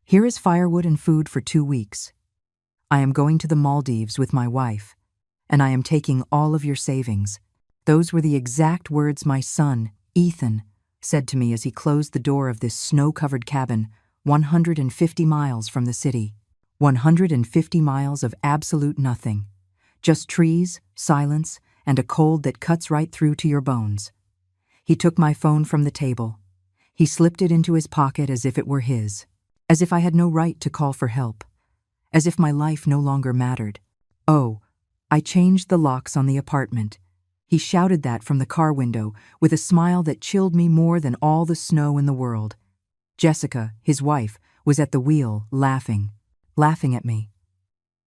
Here is firewood and food for 2 weeks. I am going to the Maldives with my wife, and I am taking all of your savings." Those were the exact words my son, Ethan, said to me as he closed the door of this snow-covered cabin 150 miles from the city. 150 miles of absolute nothing. Just trees, silence, and a cold that cuts right through to your bones. He took my phone from the table. He slipped it into his pocket as if it were his. As if I had no right to call for help. As if my life no longer mattered. "Oh, I changed the locks on the apartment." He shouted that from the car window with a smile that chilled me more than all the snow in the world. Jessica, his wife, was at the wheel, laughing at me.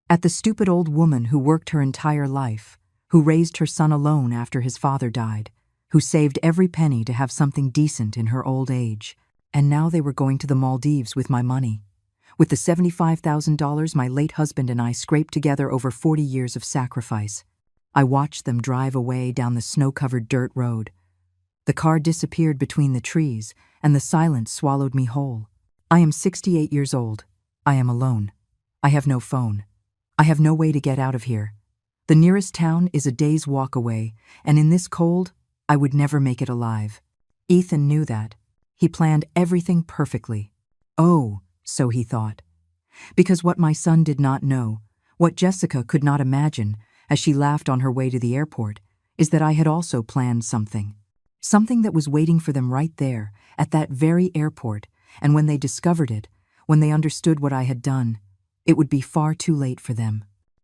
At the stupid old woman who worked her entire life, who raised her son alone after his father died, who saved every penny to have something decent in her old age. And now they were going to the Maldives with my money. With the $75,000 my late husband and I scraped together over 40 years of sacrifice. I watched them drive away down the snow-covered dirt road. The car disappeared between the trees, and the silence swallowed me whole. I am 68 years old. I am alone. I have no phone. I have no way to get out of here. The nearest town is a day's walk away, and in this cold, I would never make it alive. Ethan knew that. He planned everything perfectly. Oh, so he thought. Because what my son did not know, what Jessica could not imagine as she laughed on her way to the airport, is that I had also planned something. Something that was waiting for them right there, at that very airport, and when they discovered it, when they understood what I had done, it would be far too late for them.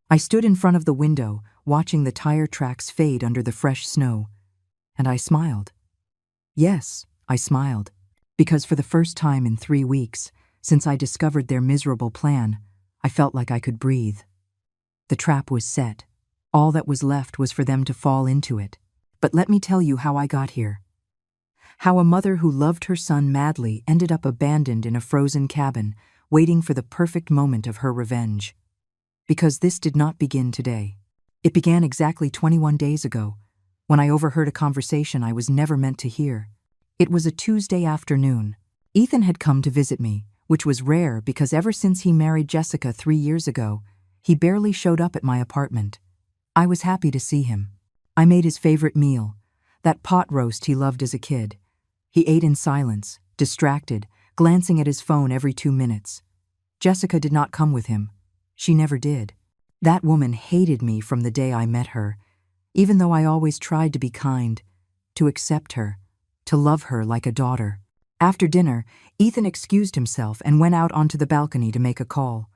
I stood in front of the window, watching the tire tracks fade under the fresh snow, and I smiled. Yes, I smiled. Because for the first time in 3 weeks, since I discovered their miserable plan, I felt like I could breathe. The trap was set. All that was left was for them to fall into it. But let me tell you how I got here. How a mother who loved her son madly ended up abandoned in a frozen cabin, waiting for the perfect moment of her revenge. Because this did not begin today. It began exactly 21 days ago, when I overheard a conversation I was never meant to hear. It was a Tuesday afternoon. Ethan had come to visit me, which was rare because ever since he married Jessica 3 years ago, he barely showed up at my apartment. I was happy to see him. I made his favorite meal, that pot roast he loved as a kid. He ate in silence, distracted, glancing at his phone every 2 minutes. Jessica did not come with him. She never did. That woman hated me from the day I met her, even though I always tried to be kind, to accept her, to love her like a daughter. After dinner, Ethan excused himself and went out onto the balcony to make a call.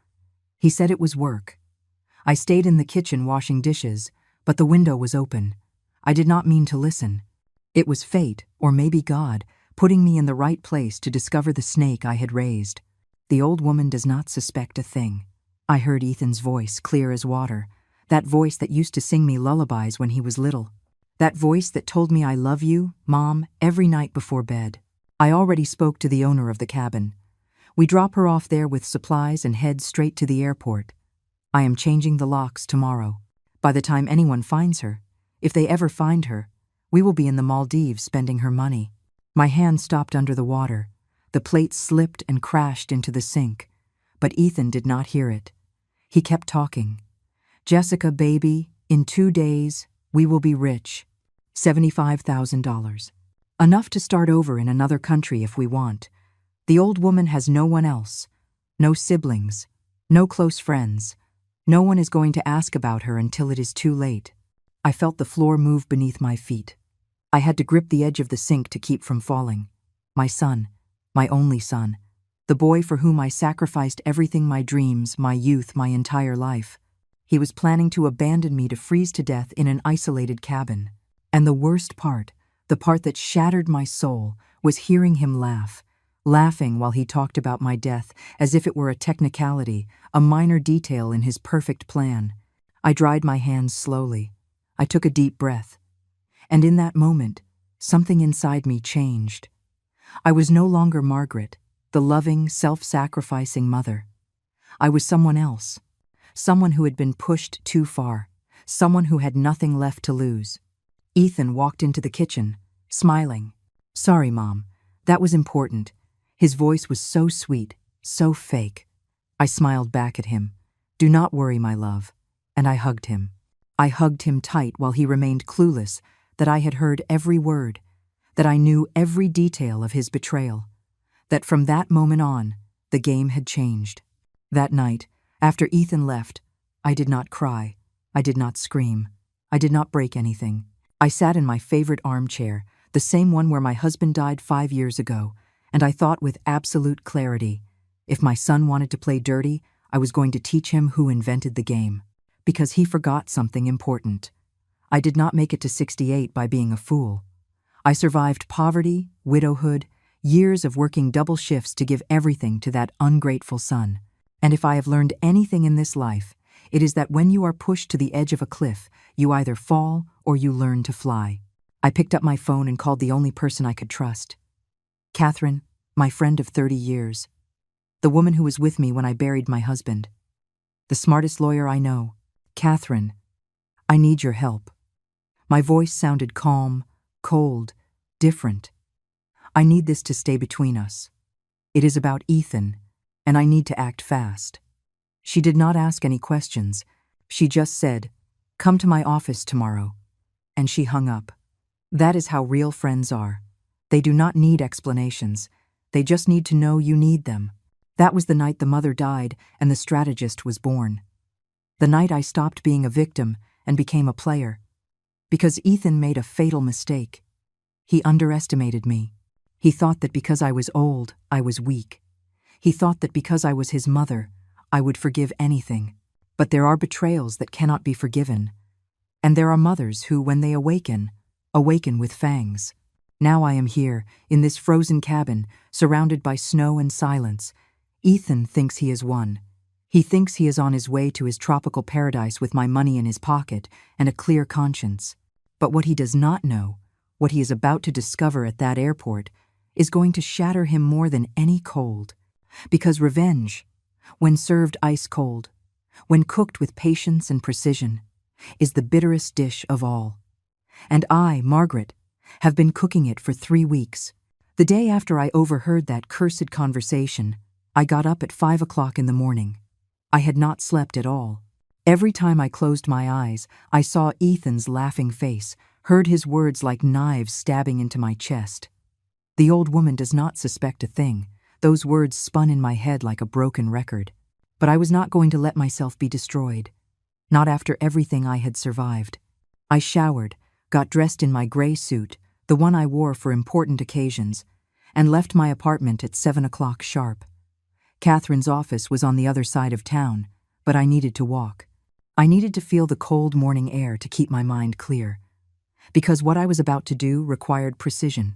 He said it was work. I stayed in the kitchen washing dishes, but the window was open. I did not mean to listen. It was fate, or maybe God, putting me in the right place to discover the snake I had raised. The old woman does not suspect a thing. I heard Ethan's voice, clear as water, that voice that used to sing me lullabies when he was little. That voice that told me I love you, Mom, every night before bed. I already spoke to the owner of the cabin. We drop her off there with supplies and head straight to the airport. I am changing the locks tomorrow. By the time anyone finds her, if they ever find her, we will be in the Maldives spending her money. My hand stopped under the water. The plate slipped and crashed into the sink. But Ethan did not hear it. He kept talking. "Jessica, baby, in 2 days, we will be rich. $75,000. Enough to start over in another country if we want. The old woman has no one else. No siblings. No close friends. No one is going to ask about her until it is too late." I felt the floor move beneath my feet. I had to grip the edge of the sink to keep from falling. My son, my only son, the boy for whom I sacrificed everything, my dreams, my youth, my entire life. He was planning to abandon me to freeze to death in an isolated cabin. And the worst part, the part that shattered my soul, was hearing him laugh, laughing while he talked about my death as if it were a technicality, a minor detail in his perfect plan. I dried my hands slowly. I took a deep breath. And in that moment, something inside me changed. I was no longer Margaret, the loving, self-sacrificing mother. I was someone else, someone who had been pushed too far, someone who had nothing left to lose. Ethan walked into the kitchen, smiling. "Sorry, Mom. That was important." His voice was so sweet, So fake. I smiled back at him. Do not worry, my love. And I hugged him. I hugged him tight while he remained clueless that I had heard every word, that I knew every detail of his betrayal, that from that moment on, the game had changed. That night, after Ethan left, I did not cry. I did not scream. I did not break anything. I sat in my favorite armchair, the same one where my husband died 5 years ago, and I thought with absolute clarity, if my son wanted to play dirty, I was going to teach him who invented the game, because he forgot something important. I did not make it to 68 by being a fool. I survived poverty, widowhood, years of working double shifts to give everything to that ungrateful son. And if I have learned anything in this life, it is that when you are pushed to the edge of a cliff, you either fall or you learn to fly. I picked up my phone and called the only person I could trust. Catherine, my friend of 30 years. The woman who was with me when I buried my husband. The smartest lawyer I know. Catherine, I need your help. My voice sounded calm, cold, different. I need this to stay between us. It is about Ethan, and I need to act fast. She did not ask any questions. She just said, "Come to my office tomorrow." And she hung up. That is how real friends are. They do not need explanations. They just need to know you need them. That was the night the mother died and the strategist was born. The night I stopped being a victim and became a player. Because Ethan made a fatal mistake. He underestimated me. He thought that because I was old, I was weak. He thought that because I was his mother, I would forgive anything. But there are betrayals that cannot be forgiven. And there are mothers who, when they awaken with fangs. Now I am here, in this frozen cabin, surrounded by snow and silence. Ethan thinks he has won. He thinks he is on his way to his tropical paradise with my money in his pocket and a clear conscience. But what he does not know, what he is about to discover at that airport, is going to shatter him more than any cold. Because revenge, when served ice cold, when cooked with patience and precision, is the bitterest dish of all. And I, Margaret, have been cooking it for 3 weeks. The day after I overheard that cursed conversation, I got up at 5 o'clock in the morning. I had not slept at all. Every time I closed my eyes, I saw Ethan's laughing face, heard his words like knives stabbing into my chest. The old woman does not suspect a thing. Those words spun in my head like a broken record. But I was not going to let myself be destroyed. Not after everything I had survived. I showered, got dressed in my gray suit, the one I wore for important occasions, and left my apartment at 7 o'clock sharp. Catherine's office was on the other side of town, but I needed to walk. I needed to feel the cold morning air to keep my mind clear. Because what I was about to do required precision.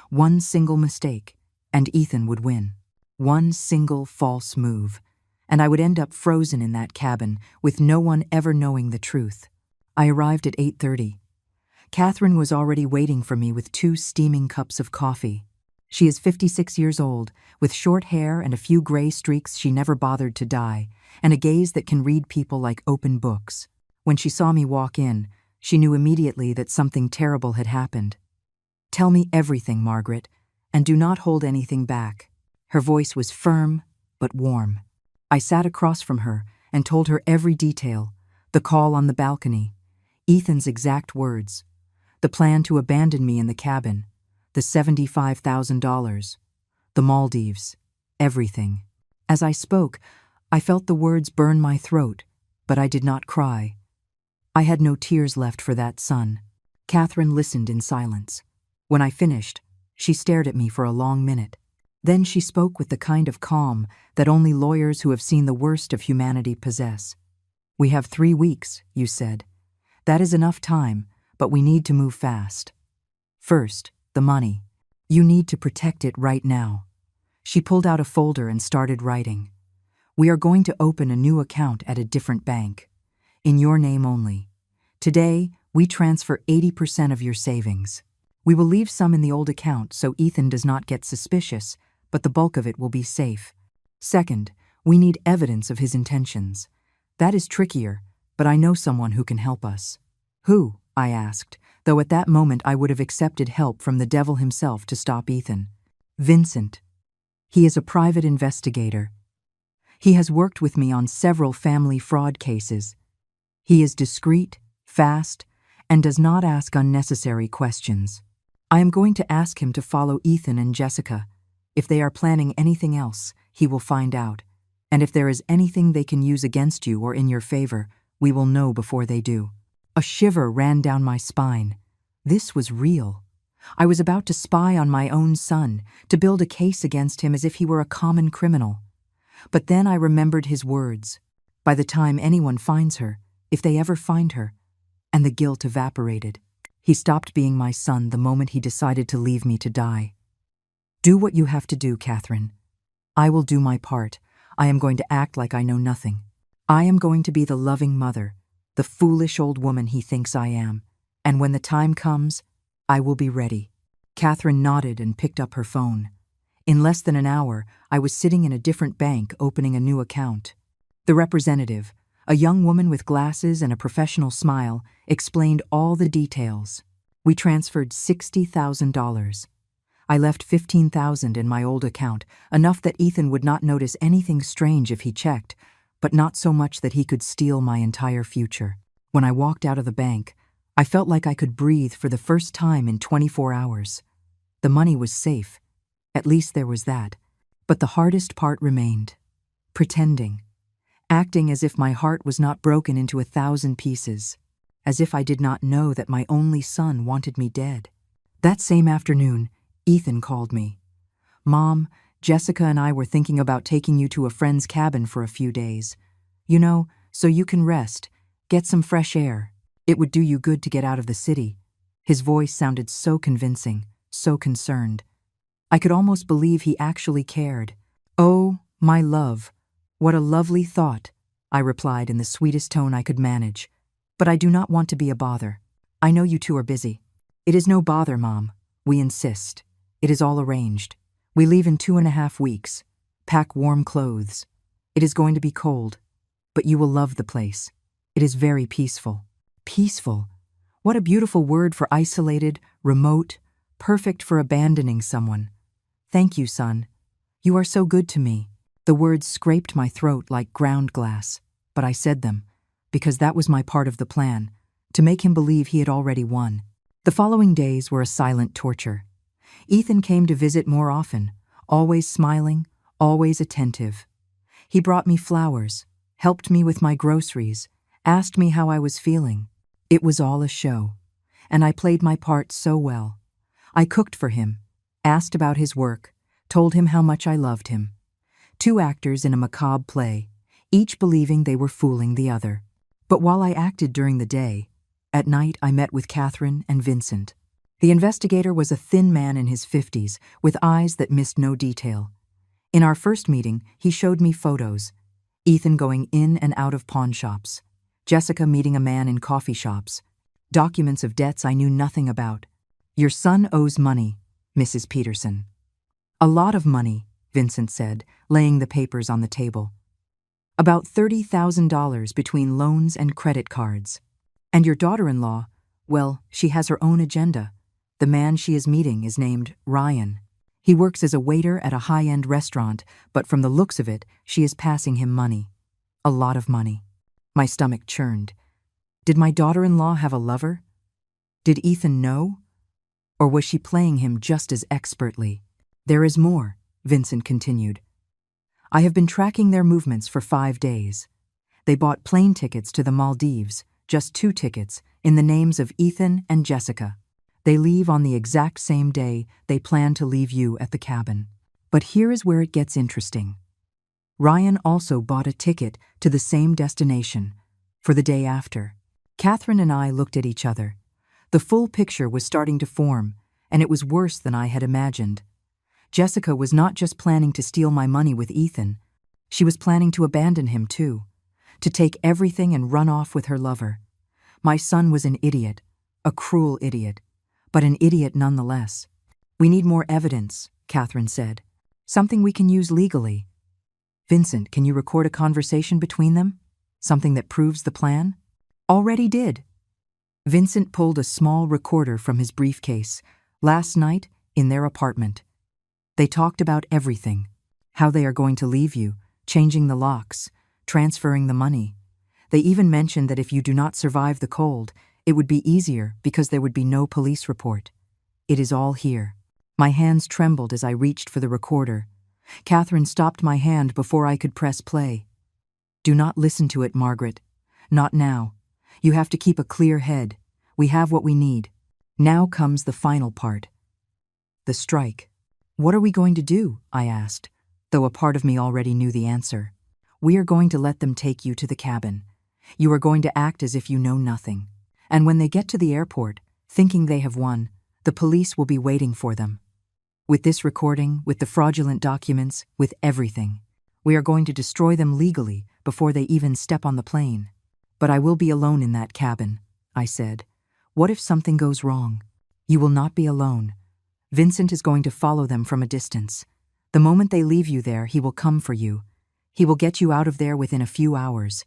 One single mistake, and Ethan would win. One single false move, and I would end up frozen in that cabin with no one ever knowing the truth. I arrived at 8:30. Catherine was already waiting for me with 2 steaming cups of coffee. She is 56 years old, with short hair and a few gray streaks she never bothered to dye, and a gaze that can read people like open books. When she saw me walk in, she knew immediately that something terrible had happened. "Tell me everything, Margaret, and do not hold anything back." Her voice was firm, but warm. I sat across from her and told her every detail, the call on the balcony, Ethan's exact words, the plan to abandon me in the cabin, the $75,000, the Maldives, everything. As I spoke, I felt the words burn my throat, but I did not cry. I had no tears left for that son. Catherine listened in silence. When I finished, she stared at me for a long minute. Then she spoke with the kind of calm that only lawyers who have seen the worst of humanity possess. "We have 3 weeks, you said. That is enough time, but we need to move fast. First, the money. You need to protect it right now." She pulled out a folder and started writing. "We are going to open a new account at a different bank. In your name only. Today, we transfer 80% of your savings. We will leave some in the old account so Ethan does not get suspicious, but the bulk of it will be safe. Second, we need evidence of his intentions. That is trickier, but I know someone who can help us." "Who?" I asked, though at that moment I would have accepted help from the devil himself to stop Ethan. "Vincent. He is a private investigator. He has worked with me on several family fraud cases. He is discreet, fast, and does not ask unnecessary questions. I am going to ask him to follow Ethan and Jessica. If they are planning anything else, he will find out. And if there is anything they can use against you or in your favor, we will know before they do. A shiver ran down my spine. This was real. I was about to spy on my own son, to build a case against him as if he were a common criminal. But then I remembered his words. By the time anyone finds her, if they ever find her, and the guilt evaporated. He stopped being my son the moment he decided to leave me to die. Do what you have to do, Catherine. I will do my part. I am going to act like I know nothing. I am going to be the loving mother, the foolish old woman he thinks I am. And when the time comes, I will be ready. Catherine nodded and picked up her phone. In less than an hour, I was sitting in a different bank opening a new account. The representative, a young woman with glasses and a professional smile, explained all the details. We transferred $60,000. I left $15,000 in my old account, enough that Ethan would not notice anything strange if he checked, but not so much that he could steal my entire future. When I walked out of the bank, I felt like I could breathe for the first time in 24 hours. The money was safe. At least there was that. But the hardest part remained. Pretending. Acting as if my heart was not broken into 1,000 pieces. As if I did not know that my only son wanted me dead. That same afternoon, Ethan called me. Mom, Jessica and I were thinking about taking you to a friend's cabin for a few days. You know, so you can rest, get some fresh air. It would do you good to get out of the city. His voice sounded so convincing, so concerned. I could almost believe he actually cared. Oh, my love, what a lovely thought, I replied in the sweetest tone I could manage. But I do not want to be a bother. I know you two are busy. It is no bother, Mom. We insist. It is all arranged. We leave in 2.5 weeks. Pack warm clothes. It is going to be cold, but you will love the place. It is very peaceful. Peaceful. What a beautiful word for isolated, remote, perfect for abandoning someone. Thank you, son. You are so good to me. The words scraped my throat like ground glass, but I said them, because that was my part of the plan, to make him believe he had already won. The following days were a silent torture. Ethan came to visit more often, always smiling, always attentive. He brought me flowers, helped me with my groceries, asked me how I was feeling. It was all a show, and I played my part so well. I cooked for him, asked about his work, told him how much I loved him. 2 actors in a macabre play, each believing they were fooling the other. But while I acted during the day, at night I met with Catherine and Vincent. The investigator was a thin man in his 50s, with eyes that missed no detail. In our first meeting, he showed me photos. Ethan going in and out of pawn shops. Jessica meeting a man in coffee shops. Documents of debts I knew nothing about. Your son owes money, Mrs. Peterson. A lot of money, Vincent said, laying the papers on the table. About $30,000 between loans and credit cards. And your daughter-in-law, well, she has her own agenda. The man she is meeting is named Ryan. He works as a waiter at a high-end restaurant, but from the looks of it, she is passing him money. A lot of money. My stomach churned. Did my daughter-in-law have a lover? Did Ethan know? Or was she playing him just as expertly? There is more, Vincent continued. I have been tracking their movements for 5 days. They bought plane tickets to the Maldives, just 2 tickets, in the names of Ethan and Jessica. They leave on the exact same day they plan to leave you at the cabin. But here is where it gets interesting. Ryan also bought a ticket to the same destination, for the day after. Catherine and I looked at each other. The full picture was starting to form, and it was worse than I had imagined. Jessica was not just planning to steal my money with Ethan. She was planning to abandon him too, to take everything and run off with her lover. My son was an idiot, a cruel idiot, but an idiot nonetheless. We need more evidence, Catherine said. Something we can use legally. Vincent, can you record a conversation between them? Something that proves the plan? Already did. Vincent pulled a small recorder from his briefcase, last night in their apartment. They talked about everything. how they are going to leave you, changing the locks, transferring the money. They even mentioned that if you do not survive the cold, it would be easier because there would be no police report. It is all here. My hands trembled as I reached for the recorder. Catherine stopped my hand before I could press play. Do not listen to it, Margaret. Not now. You have to keep a clear head. We have what we need. Now comes the final part. The strike. What are we going to do? I asked, though a part of me already knew the answer. We are going to let them take you to the cabin. You are going to act as if you know nothing. And when they get to the airport, thinking they have won, the police will be waiting for them. With this recording, with the fraudulent documents, with everything. We are going to destroy them legally before they even step on the plane. But I will be alone in that cabin, I said. What if something goes wrong? You will not be alone. Vincent is going to follow them from a distance. The moment they leave you there, he will come for you. He will get you out of there within a few hours.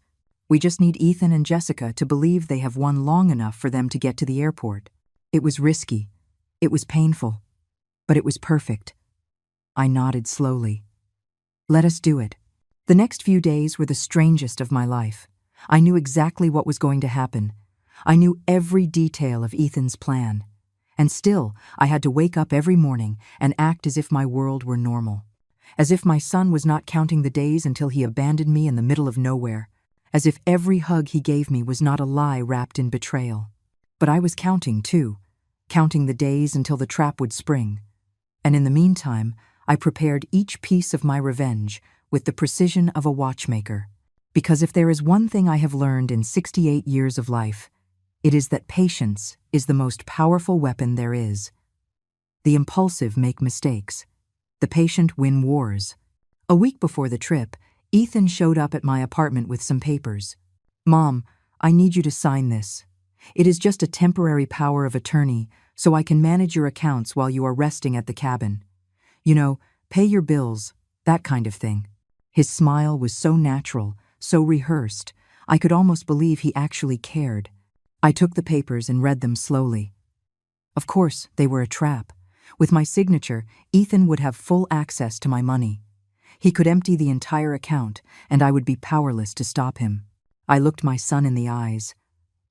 We just need Ethan and Jessica to believe they have won long enough for them to get to the airport. It was risky. It was painful. But it was perfect. I nodded slowly. Let us do it. The next few days were the strangest of my life. I knew exactly what was going to happen. I knew every detail of Ethan's plan. And still, I had to wake up every morning and act as if my world were normal. As if my son was not counting the days until he abandoned me in the middle of nowhere. As if every hug he gave me was not a lie wrapped in betrayal. But I was counting, too. Counting the days until the trap would spring. And in the meantime, I prepared each piece of my revenge with the precision of a watchmaker. Because if there is one thing I have learned in 68 years of life, it is that patience is the most powerful weapon there is. The impulsive make mistakes. The patient win wars. A week before the trip, Ethan showed up at my apartment with some papers. Mom, I need you to sign this. It is just a temporary power of attorney, so I can manage your accounts while you are resting at the cabin. You know, pay your bills, that kind of thing. His smile was so natural, so rehearsed, I could almost believe he actually cared. I took the papers and read them slowly. Of course, they were a trap. With my signature, Ethan would have full access to my money. He could empty the entire account, and I would be powerless to stop him. I looked my son in the eyes.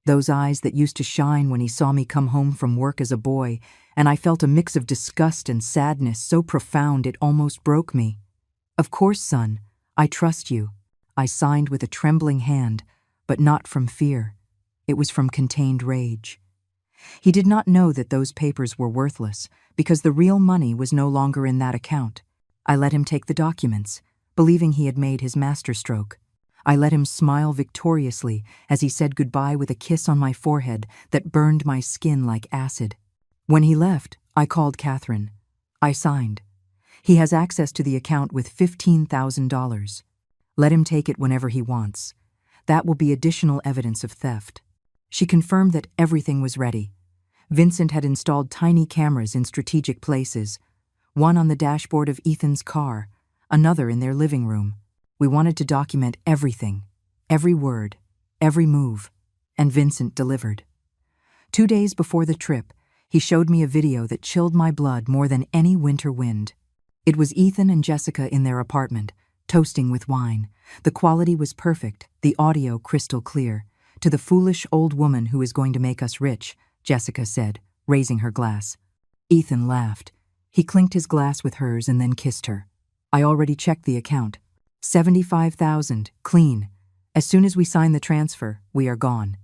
Those eyes that used to shine when he saw me come home from work as a boy, and I felt a mix of disgust and sadness so profound it almost broke me. Of course, son, I trust you. I signed with a trembling hand, but not from fear. It was from contained rage. He did not know that those papers were worthless, because the real money was no longer in that account. I let him take the documents, believing he had made his masterstroke. I let him smile victoriously as he said goodbye with a kiss on my forehead that burned my skin like acid. When he left, I called Catherine. I signed. He has access to the account with $15,000. Let him take it whenever he wants. That will be additional evidence of theft. She confirmed that everything was ready. Vincent had installed tiny cameras in strategic places, one on the dashboard of Ethan's car, another in their living room. We wanted to document everything, every word, every move, and Vincent delivered. 2 days before the trip, he showed me a video that chilled my blood more than any winter wind. It was Ethan and Jessica in their apartment, toasting with wine. The quality was perfect, the audio crystal clear. To the foolish old woman who is going to make us rich, Jessica said, raising her glass. Ethan laughed. He clinked his glass with hers and then kissed her. I already checked the account. 75,000, clean. As soon as we sign the transfer, we are gone.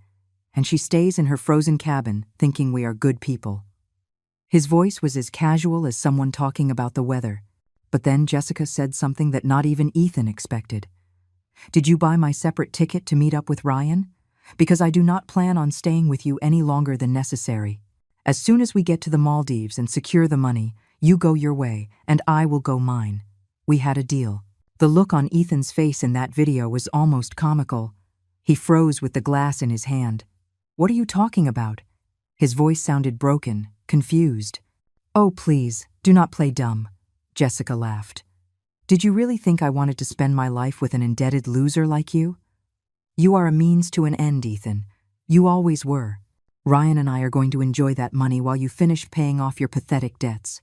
And she stays in her frozen cabin, thinking we are good people. His voice was as casual as someone talking about the weather. But then Jessica said something that not even Ethan expected. Did you buy my separate ticket to meet up with Ryan? Because I do not plan on staying with you any longer than necessary. As soon as we get to the Maldives and secure the money, you go your way, and I will go mine. We had a deal. The look on Ethan's face in that video was almost comical. He froze with the glass in his hand. What are you talking about? His voice sounded broken, confused. Oh, please, do not play dumb. Jessica laughed. Did you really think I wanted to spend my life with an indebted loser like you? You are a means to an end, Ethan. You always were. Ryan and I are going to enjoy that money while you finish paying off your pathetic debts.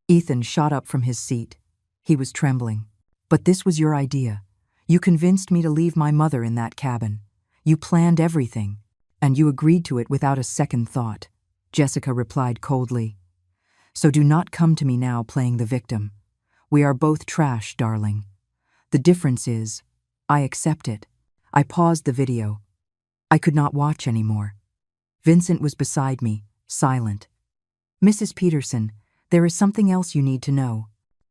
Ethan shot up from his seat. He was trembling. But this was your idea. You convinced me to leave my mother in that cabin. You planned everything, and you agreed to it without a second thought. Jessica replied coldly. So do not come to me now playing the victim. We are both trash, darling. The difference is, I accept it. I paused the video. I could not watch anymore. Vincent was beside me, silent. Mrs. Peterson, there is something else you need to know.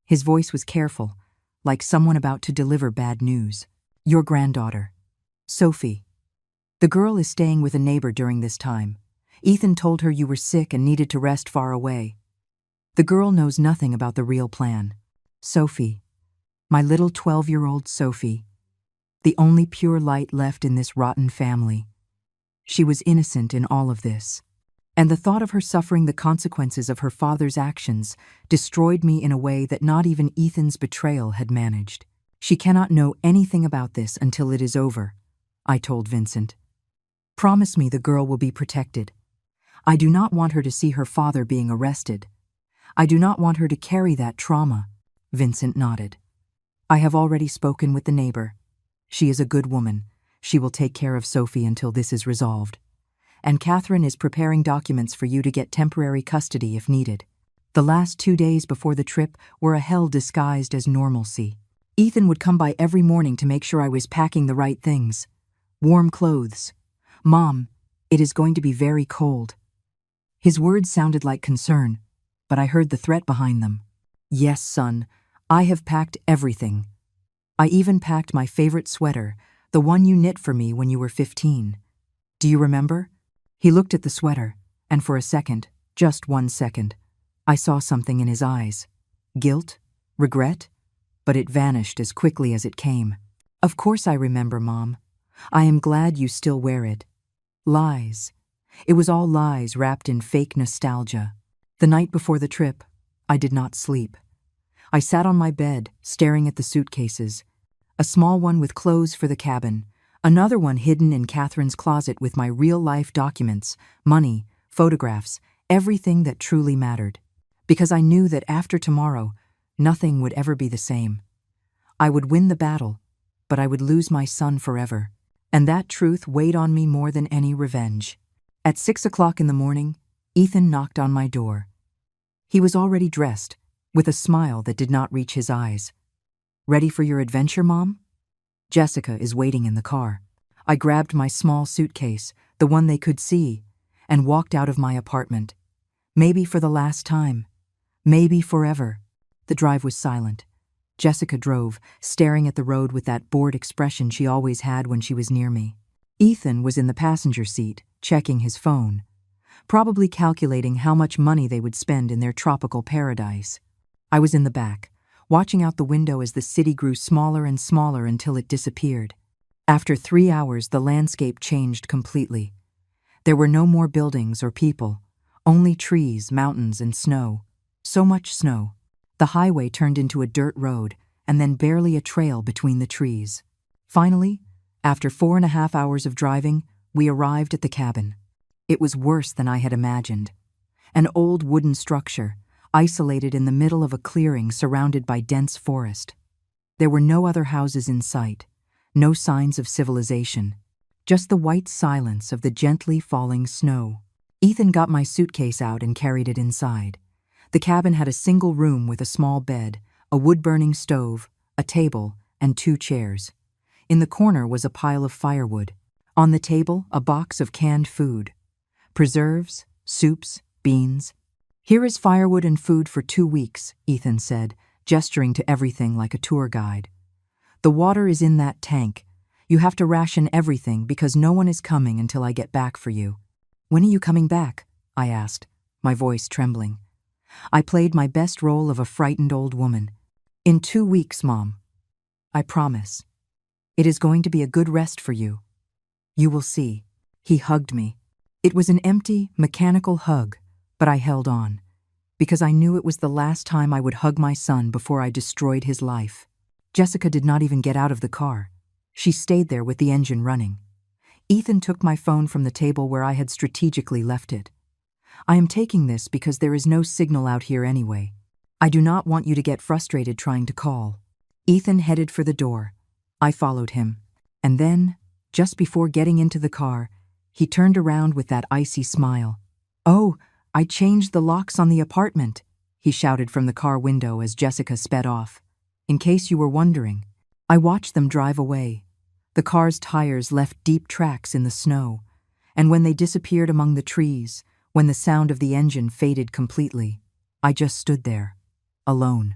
His voice was careful, like someone about to deliver bad news. Your granddaughter, Sophie. The girl is staying with a neighbor during this time. Ethan told her you were sick and needed to rest far away. The girl knows nothing about the real plan. Sophie, my little 12-year-old Sophie, the only pure light left in this rotten family. She was innocent in all of this, and the thought of her suffering the consequences of her father's actions destroyed me in a way that not even Ethan's betrayal had managed. She cannot know anything about this until it is over, I told Vincent. Promise me the girl will be protected. I do not want her to see her father being arrested. I do not want her to carry that trauma. Vincent nodded. I have already spoken with the neighbor. She is a good woman. She will take care of Sophie until this is resolved. And Catherine is preparing documents for you to get temporary custody if needed. The last 2 days before the trip were a hell disguised as normalcy. Ethan would come by every morning to make sure I was packing the right things. Warm clothes. Mom, it is going to be very cold. His words sounded like concern, but I heard the threat behind them. Yes, son, I have packed everything. I even packed my favorite sweater, the one you knit for me when you were 15. Do you remember? He looked at the sweater, and for a second, just 1 second, I saw something in his eyes. Guilt? Regret? But it vanished as quickly as it came. Of course I remember, Mom. I am glad you still wear it. Lies. It was all lies wrapped in fake nostalgia. The night before the trip, I did not sleep. I sat on my bed, staring at the suitcases. A small one with clothes for the cabin, another one hidden in Catherine's closet with my real-life documents, money, photographs, everything that truly mattered. Because I knew that after tomorrow, nothing would ever be the same. I would win the battle, but I would lose my son forever. And that truth weighed on me more than any revenge. At 6 o'clock in the morning, Ethan knocked on my door. He was already dressed, with a smile that did not reach his eyes. Ready for your adventure, Mom? Jessica is waiting in the car. I grabbed my small suitcase, the one they could see, and walked out of my apartment. Maybe for the last time. Maybe forever. The drive was silent. Jessica drove, staring at the road with that bored expression she always had when she was near me. Ethan was in the passenger seat, checking his phone, probably calculating how much money they would spend in their tropical paradise. I was in the back, watching out the window as the city grew smaller and smaller until it disappeared. After 3 hours, the landscape changed completely. There were no more buildings or people, only trees, mountains, and snow. So much snow. The highway turned into a dirt road, and then barely a trail between the trees. Finally, after 4.5 hours of driving, we arrived at the cabin. It was worse than I had imagined. An old wooden structure, isolated in the middle of a clearing surrounded by dense forest. There were no other houses in sight, no signs of civilization, just the white silence of the gently falling snow. Ethan got my suitcase out and carried it inside. The cabin had a single room with a small bed, a wood-burning stove, a table, and 2 chairs. In the corner was a pile of firewood. On the table, a box of canned food. Preserves, soups, beans. Here is firewood and food for 2 weeks, Ethan said, gesturing to everything like a tour guide. The water is in that tank. You have to ration everything because no one is coming until I get back for you. When are you coming back? I asked, my voice trembling. I played my best role of a frightened old woman. In 2 weeks, Mom. I promise. It is going to be a good rest for you. You will see. He hugged me. It was an empty, mechanical hug, but I held on, because I knew it was the last time I would hug my son before I destroyed his life. Jessica did not even get out of the car. She stayed there with the engine running. Ethan took my phone from the table where I had strategically left it. I am taking this because there is no signal out here anyway. I do not want you to get frustrated trying to call. Ethan headed for the door. I followed him. And then, just before getting into the car, he turned around with that icy smile. "Oh, I changed the locks on the apartment," he shouted from the car window as Jessica sped off. "In case you were wondering." I watched them drive away. The car's tires left deep tracks in the snow, and when they disappeared among the trees, when the sound of the engine faded completely, I just stood there, alone,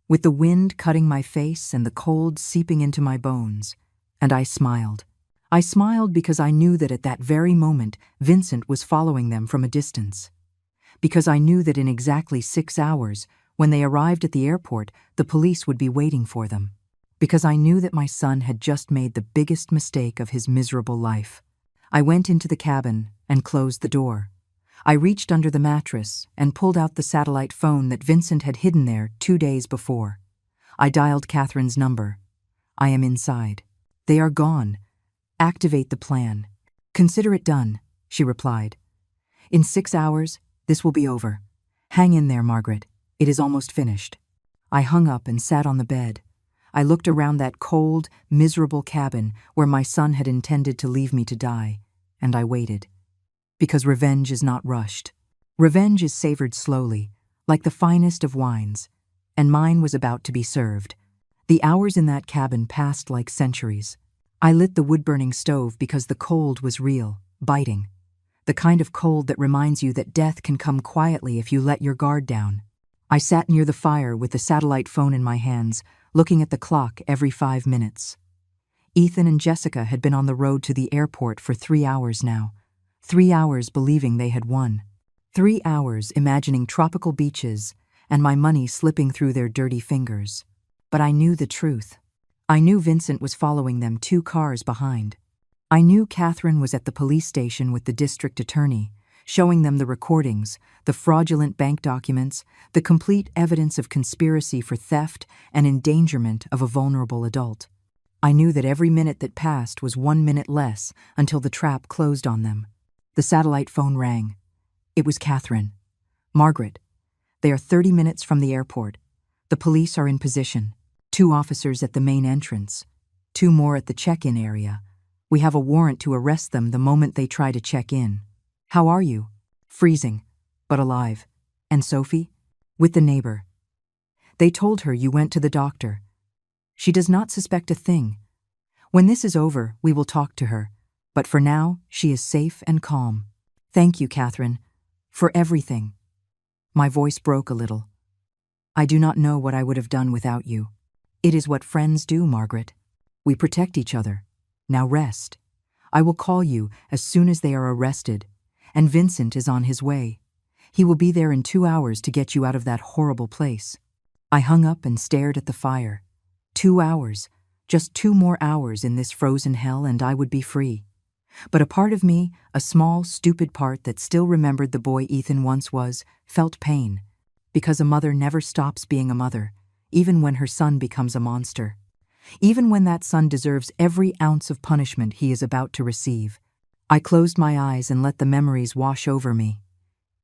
with the wind cutting my face and the cold seeping into my bones, and I smiled. I smiled because I knew that at that very moment Vincent was following them from a distance. Because I knew that in exactly 6 hours, when they arrived at the airport, the police would be waiting for them. Because I knew that my son had just made the biggest mistake of his miserable life. I went into the cabin and closed the door. I reached under the mattress and pulled out the satellite phone that Vincent had hidden there 2 days before. I dialed Catherine's number. "I am inside. They are gone. Activate the plan. Consider it done," she replied. "In 6 hours, this will be over. Hang in there, Margaret. It is almost finished." I hung up and sat on the bed. I looked around that cold, miserable cabin where my son had intended to leave me to die, and I waited. Because revenge is not rushed. Revenge is savored slowly, like the finest of wines, and mine was about to be served. The hours in that cabin passed like centuries. I lit the wood-burning stove because the cold was real, biting. The kind of cold that reminds you that death can come quietly if you let your guard down. I sat near the fire with the satellite phone in my hands, looking at the clock every 5 minutes. Ethan and Jessica had been on the road to the airport for 3 hours now. 3 hours believing they had won. 3 hours imagining tropical beaches and my money slipping through their dirty fingers. But I knew the truth. I knew Vincent was following them 2 cars behind. I knew Catherine was at the police station with the district attorney, showing them the recordings, the fraudulent bank documents, the complete evidence of conspiracy for theft and endangerment of a vulnerable adult. I knew that every minute that passed was 1 minute less until the trap closed on them. The satellite phone rang. It was Catherine. "Margaret, they are 30 minutes from the airport. The police are in position. 2 officers at the main entrance. 2 more at the check-in area. We have a warrant to arrest them the moment they try to check in. How are you?" "Freezing, but alive." "And Sophie?" "With the neighbor. They told her you went to the doctor. She does not suspect a thing. When this is over, we will talk to her, but for now, she is safe and calm. Thank you, Catherine, for everything." My voice broke a little. "I do not know what I would have done without you. It is what friends do, Margaret. We protect each other. Now rest. I will call you as soon as they are arrested, and Vincent is on his way. He will be there in 2 hours to get you out of that horrible place." I hung up and stared at the fire. 2 hours, just 2 more hours in this frozen hell and I would be free. But a part of me, a small, stupid part that still remembered the boy Ethan once was, felt pain. Because a mother never stops being a mother, even when her son becomes a monster. Even when that son deserves every ounce of punishment he is about to receive. I closed my eyes and let the memories wash over me.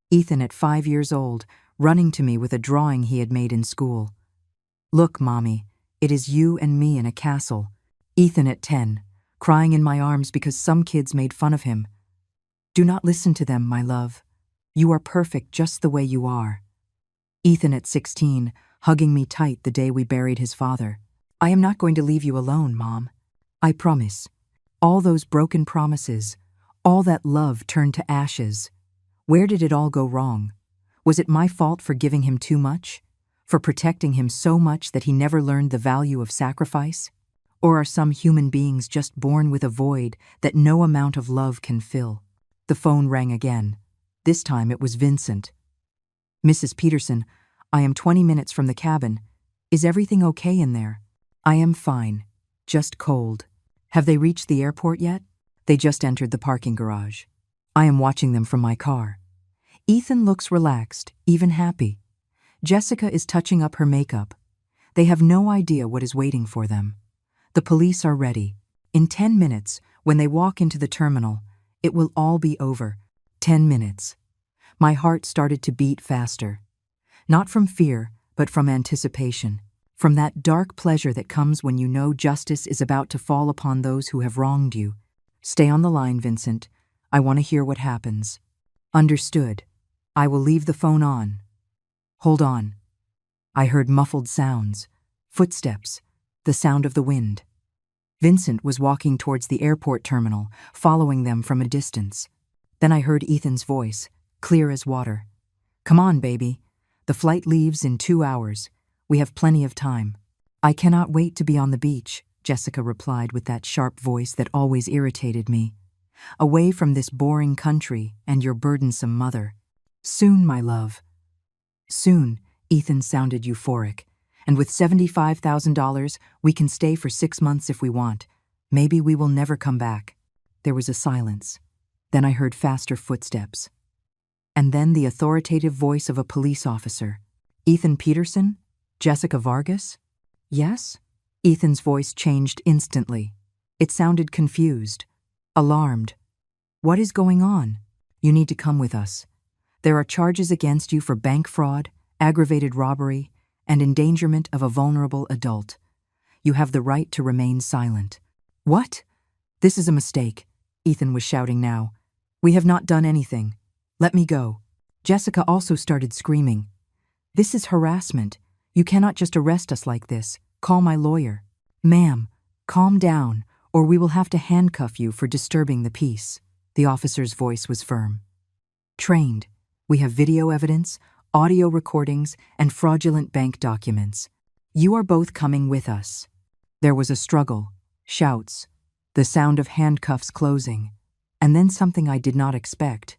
Ethan at 5 years old, running to me with a drawing he had made in school. "Look, Mommy, it is you and me in a castle." Ethan at 10, crying in my arms because some kids made fun of him. "Do not listen to them, my love. You are perfect just the way you are." Ethan at 16, hugging me tight the day we buried his father. "I am not going to leave you alone, Mom. I promise." All those broken promises, all that love turned to ashes. Where did it all go wrong? Was it my fault for giving him too much? For protecting him so much that he never learned the value of sacrifice? Or are some human beings just born with a void that no amount of love can fill? The phone rang again. This time it was Vincent. "Mrs. Peterson, I am 20 minutes from the cabin. Is everything okay in there?" "I am fine. Just cold." "Have they reached the airport yet?" "They just entered the parking garage." I am watching them from my car. Ethan looks relaxed, even happy. Jessica is touching up her makeup. They have no idea what is waiting for them. The police are ready. In 10 minutes, when they walk into the terminal, it will all be over. 10 minutes. My heart started to beat faster. Not from fear, but from anticipation. from that dark pleasure that comes when you know justice is about to fall upon those who have wronged you. Stay on the line, Vincent. I want to hear what happens. Understood. I will leave the phone on. Hold on. I heard muffled sounds, footsteps, the sound of the wind. Vincent was walking towards the airport terminal, following them from a distance. Then I heard Ethan's voice, clear as water. Come on, baby. The flight leaves in 2 hours. We have plenty of time. I cannot wait to be on the beach, Jessica replied with that sharp voice that always irritated me. Away from this boring country and your burdensome mother. Soon, my love. Soon, Ethan sounded euphoric. And with $75,000, we can stay for 6 months if we want. Maybe we will never come back. There was a silence. Then I heard faster footsteps. And then the authoritative voice of a police officer. Ethan Peterson? Jessica Vargas? Yes? Ethan's voice changed instantly. It sounded confused, alarmed. What is going on? You need to come with us. There are charges against you for bank fraud, aggravated robbery, and endangerment of a vulnerable adult. You have the right to remain silent. What? This is a mistake, Ethan was shouting now. We have not done anything. Let me go. Jessica also started screaming. This is harassment. You cannot just arrest us like this. Call my lawyer. Ma'am, calm down, or we will have to handcuff you for disturbing the peace. The officer's voice was firm. Trained. We have video evidence, audio recordings, and fraudulent bank documents. You are both coming with us. There was a struggle, shouts, the sound of handcuffs closing, and then something I did not expect.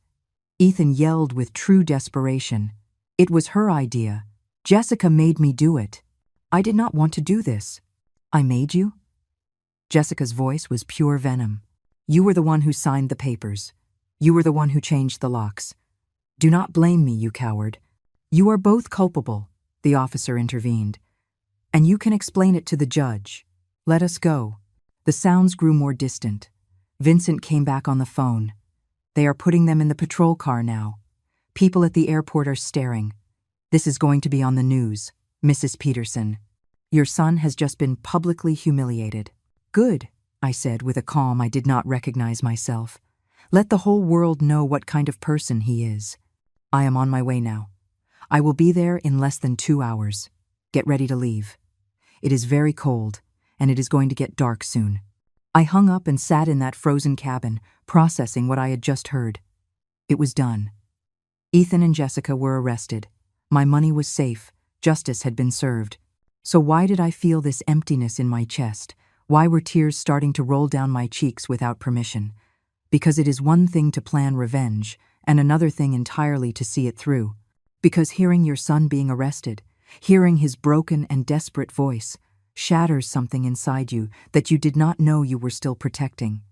Ethan yelled with true desperation. It was her idea. Jessica made me do it. I did not want to do this. I made you? Jessica's voice was pure venom. You were the one who signed the papers. You were the one who changed the locks. Do not blame me, you coward. You are both culpable, the officer intervened. And you can explain it to the judge. Let us go. The sounds grew more distant. Vincent came back on the phone. They are putting them in the patrol car now. People at the airport are staring. This is going to be on the news, Mrs. Peterson. Your son has just been publicly humiliated. Good, I said with a calm I did not recognize myself. Let the whole world know what kind of person he is. I am on my way now. I will be there in less than 2 hours. Get ready to leave. It is very cold, and it is going to get dark soon. I hung up and sat in that frozen cabin, processing what I had just heard. It was done. Ethan and Jessica were arrested. My money was safe. Justice had been served. So why did I feel this emptiness in my chest? Why were tears starting to roll down my cheeks without permission? Because it is one thing to plan revenge, and another thing entirely to see it through. Because hearing your son being arrested, hearing his broken and desperate voice, shatters something inside you that you did not know you were still protecting.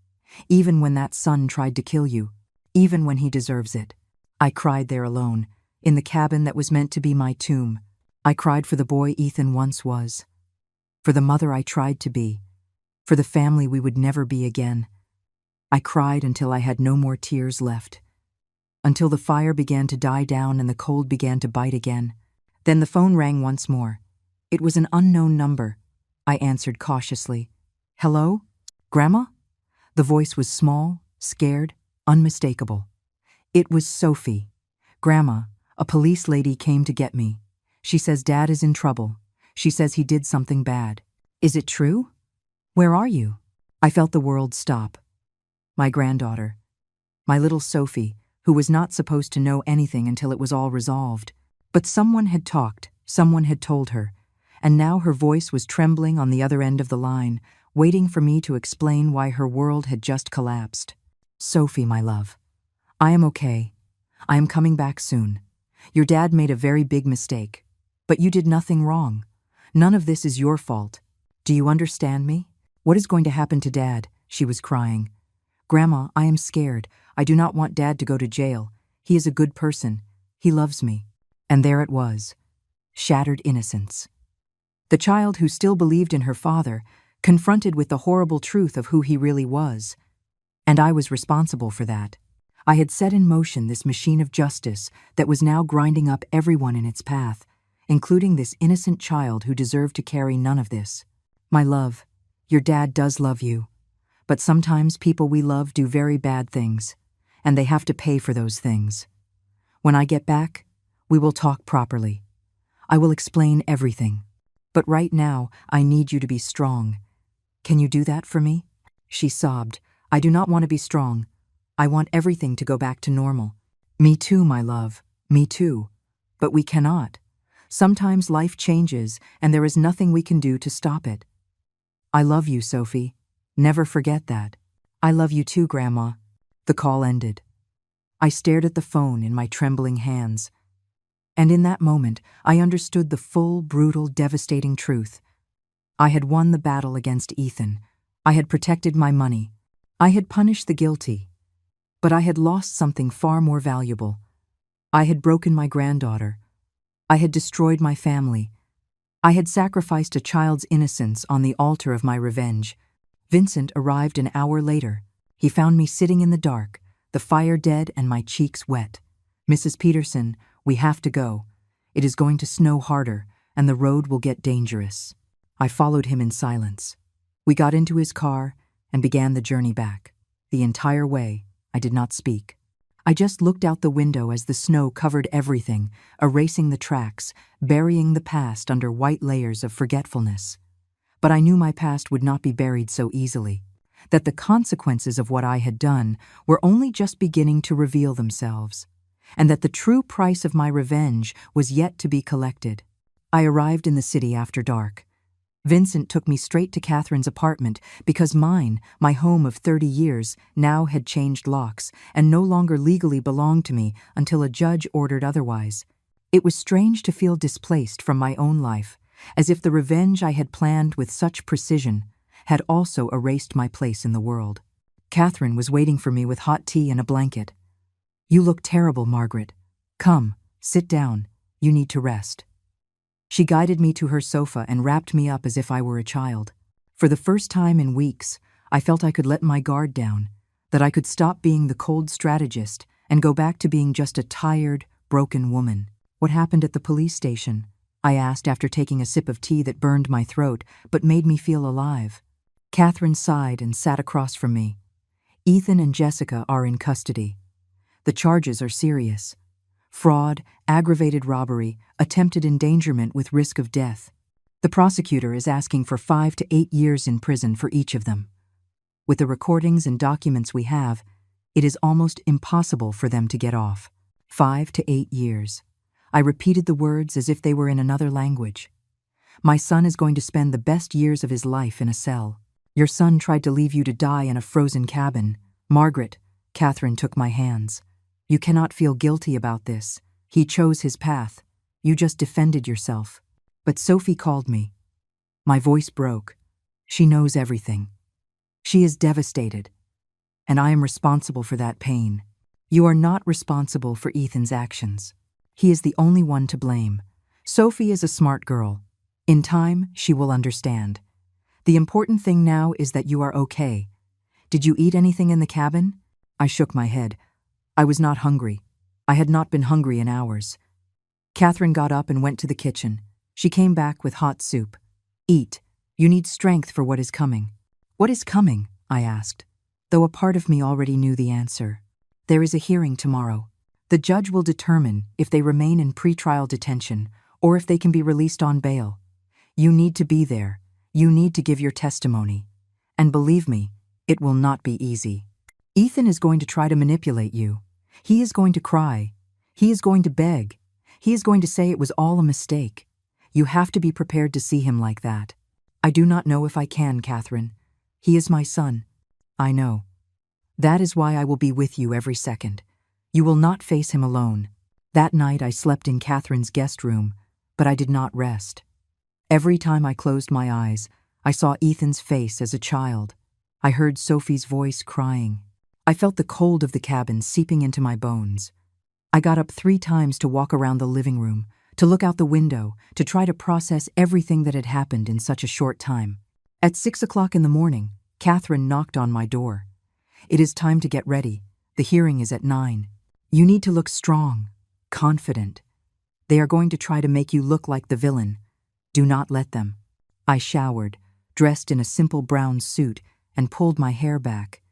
Even when that son tried to kill you, even when he deserves it. I cried there alone, in the cabin that was meant to be my tomb. I cried for the boy Ethan once was, for the mother I tried to be, for the family we would never be again. I cried until I had no more tears left, until the fire began to die down and the cold began to bite again. Then the phone rang once more. It was an unknown number. I answered cautiously. Hello? Grandma? The voice was small, scared, unmistakable. It was Sophie. Grandma, a police lady came to get me. She says Dad is in trouble. She says he did something bad. Is it true? Where are you? I felt the world stop. My granddaughter. My little Sophie, who was not supposed to know anything until it was all resolved. But someone had talked, someone had told her, and now her voice was trembling on the other end of the line, waiting for me to explain why her world had just collapsed. Sophie, my love. I am okay. I am coming back soon. Your dad made a very big mistake. But you did nothing wrong. None of this is your fault. Do you understand me? What is going to happen to Dad? She was crying. Grandma, I am scared. I do not want Dad to go to jail. He is a good person. He loves me. And there it was. Shattered innocence. The child who still believed in her father, confronted with the horrible truth of who he really was. And I was responsible for that. I had set in motion this machine of justice that was now grinding up everyone in its path, including this innocent child who deserved to carry none of this. My love, your dad does love you, but sometimes people we love do very bad things, and they have to pay for those things. When I get back, we will talk properly. I will explain everything. But right now, I need you to be strong. Can you do that for me? She sobbed. I do not want to be strong. I want everything to go back to normal. Me too, my love. Me too. But we cannot. Sometimes life changes, and there is nothing we can do to stop it. I love you, Sophie. Never forget that. I love you too, Grandma. The call ended. I stared at the phone in my trembling hands. And in that moment, I understood the full, brutal, devastating truth. I had won the battle against Ethan. I had protected my money. I had punished the guilty. But I had lost something far more valuable. I had broken my granddaughter. I had destroyed my family. I had sacrificed a child's innocence on the altar of my revenge. Vincent arrived an hour later. He found me sitting in the dark, the fire dead and my cheeks wet. Mrs. Peterson, we have to go. It is going to snow harder, and the road will get dangerous. I followed him in silence. We got into his car and began the journey back. The entire way, I did not speak. I just looked out the window as the snow covered everything, erasing the tracks, burying the past under white layers of forgetfulness. But I knew my past would not be buried so easily, that the consequences of what I had done were only just beginning to reveal themselves, and that the true price of my revenge was yet to be collected. I arrived in the city after dark. Vincent took me straight to Catherine's apartment because mine, my home of 30 years, now had changed locks and no longer legally belonged to me until a judge ordered otherwise. It was strange to feel displaced from my own life, as if the revenge I had planned with such precision had also erased my place in the world. Catherine was waiting for me with hot tea and a blanket. You look terrible, Margaret. Come, sit down. You need to rest. She guided me to her sofa and wrapped me up as if I were a child. For the first time in weeks, I felt I could let my guard down, that I could stop being the cold strategist and go back to being just a tired, broken woman. What happened at the police station? I asked after taking a sip of tea that burned my throat but made me feel alive. Catherine sighed and sat across from me. Ethan and Jessica are in custody. The charges are serious. Fraud, aggravated robbery, attempted endangerment with risk of death. The prosecutor is asking for 5 to 8 years in prison for each of them. With the recordings and documents we have, it is almost impossible for them to get off. 5 to 8 years. I repeated the words as if they were in another language. My son is going to spend the best years of his life in a cell. Your son tried to leave you to die in a frozen cabin. Margaret, Catherine took my hands. You cannot feel guilty about this. He chose his path. You just defended yourself. But Sophie called me. My voice broke. She knows everything. She is devastated. And I am responsible for that pain. You are not responsible for Ethan's actions. He is the only one to blame. Sophie is a smart girl. In time, she will understand. The important thing now is that you are okay. Did you eat anything in the cabin? I shook my head. I was not hungry. I had not been hungry in hours. Catherine got up and went to the kitchen. She came back with hot soup. Eat. You need strength for what is coming. What is coming? I asked, though a part of me already knew the answer. There is a hearing tomorrow. The judge will determine if they remain in pretrial detention or if they can be released on bail. You need to be there. You need to give your testimony. And believe me, it will not be easy. Ethan is going to try to manipulate you. He is going to cry. He is going to beg. He is going to say it was all a mistake. You have to be prepared to see him like that. I do not know if I can, Catherine. He is my son. I know. That is why I will be with you every second. You will not face him alone. That night I slept in Catherine's guest room, but I did not rest. Every time I closed my eyes, I saw Ethan's face as a child. I heard Sophie's voice crying. I felt the cold of the cabin seeping into my bones. I got up 3 times to walk around the living room, to look out the window, to try to process everything that had happened in such a short time. At 6 o'clock in the morning, Catherine knocked on my door. It is time to get ready. The hearing is at 9. You need to look strong, confident. They are going to try to make you look like the villain. Do not let them. I showered, dressed in a simple brown suit, and pulled my hair back.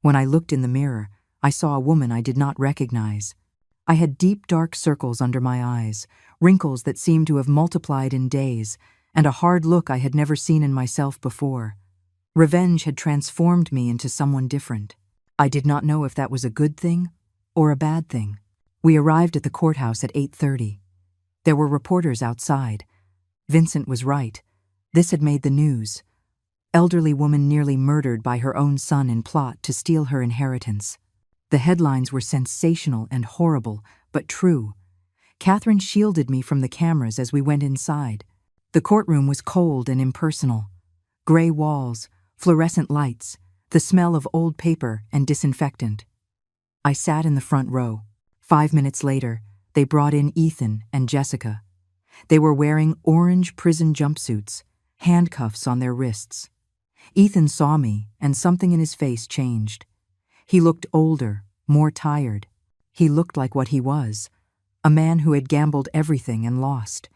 When I looked in the mirror, I saw a woman I did not recognize. I had deep dark circles under my eyes, wrinkles that seemed to have multiplied in days, and a hard look I had never seen in myself before. Revenge had transformed me into someone different. I did not know if that was a good thing or a bad thing. We arrived at the courthouse at 8:30. There were reporters outside. Vincent was right. This had made the news. Elderly woman nearly murdered by her own son in plot to steal her inheritance. The headlines were sensational and horrible, but true. Catherine shielded me from the cameras as we went inside. The courtroom was cold and impersonal. Gray walls, fluorescent lights, the smell of old paper and disinfectant. I sat in the front row. 5 minutes later, they brought in Ethan and Jessica. They were wearing orange prison jumpsuits, handcuffs on their wrists. Ethan saw me, and something in his face changed. He looked older, more tired. He looked like what he was, a man who had gambled everything and lost.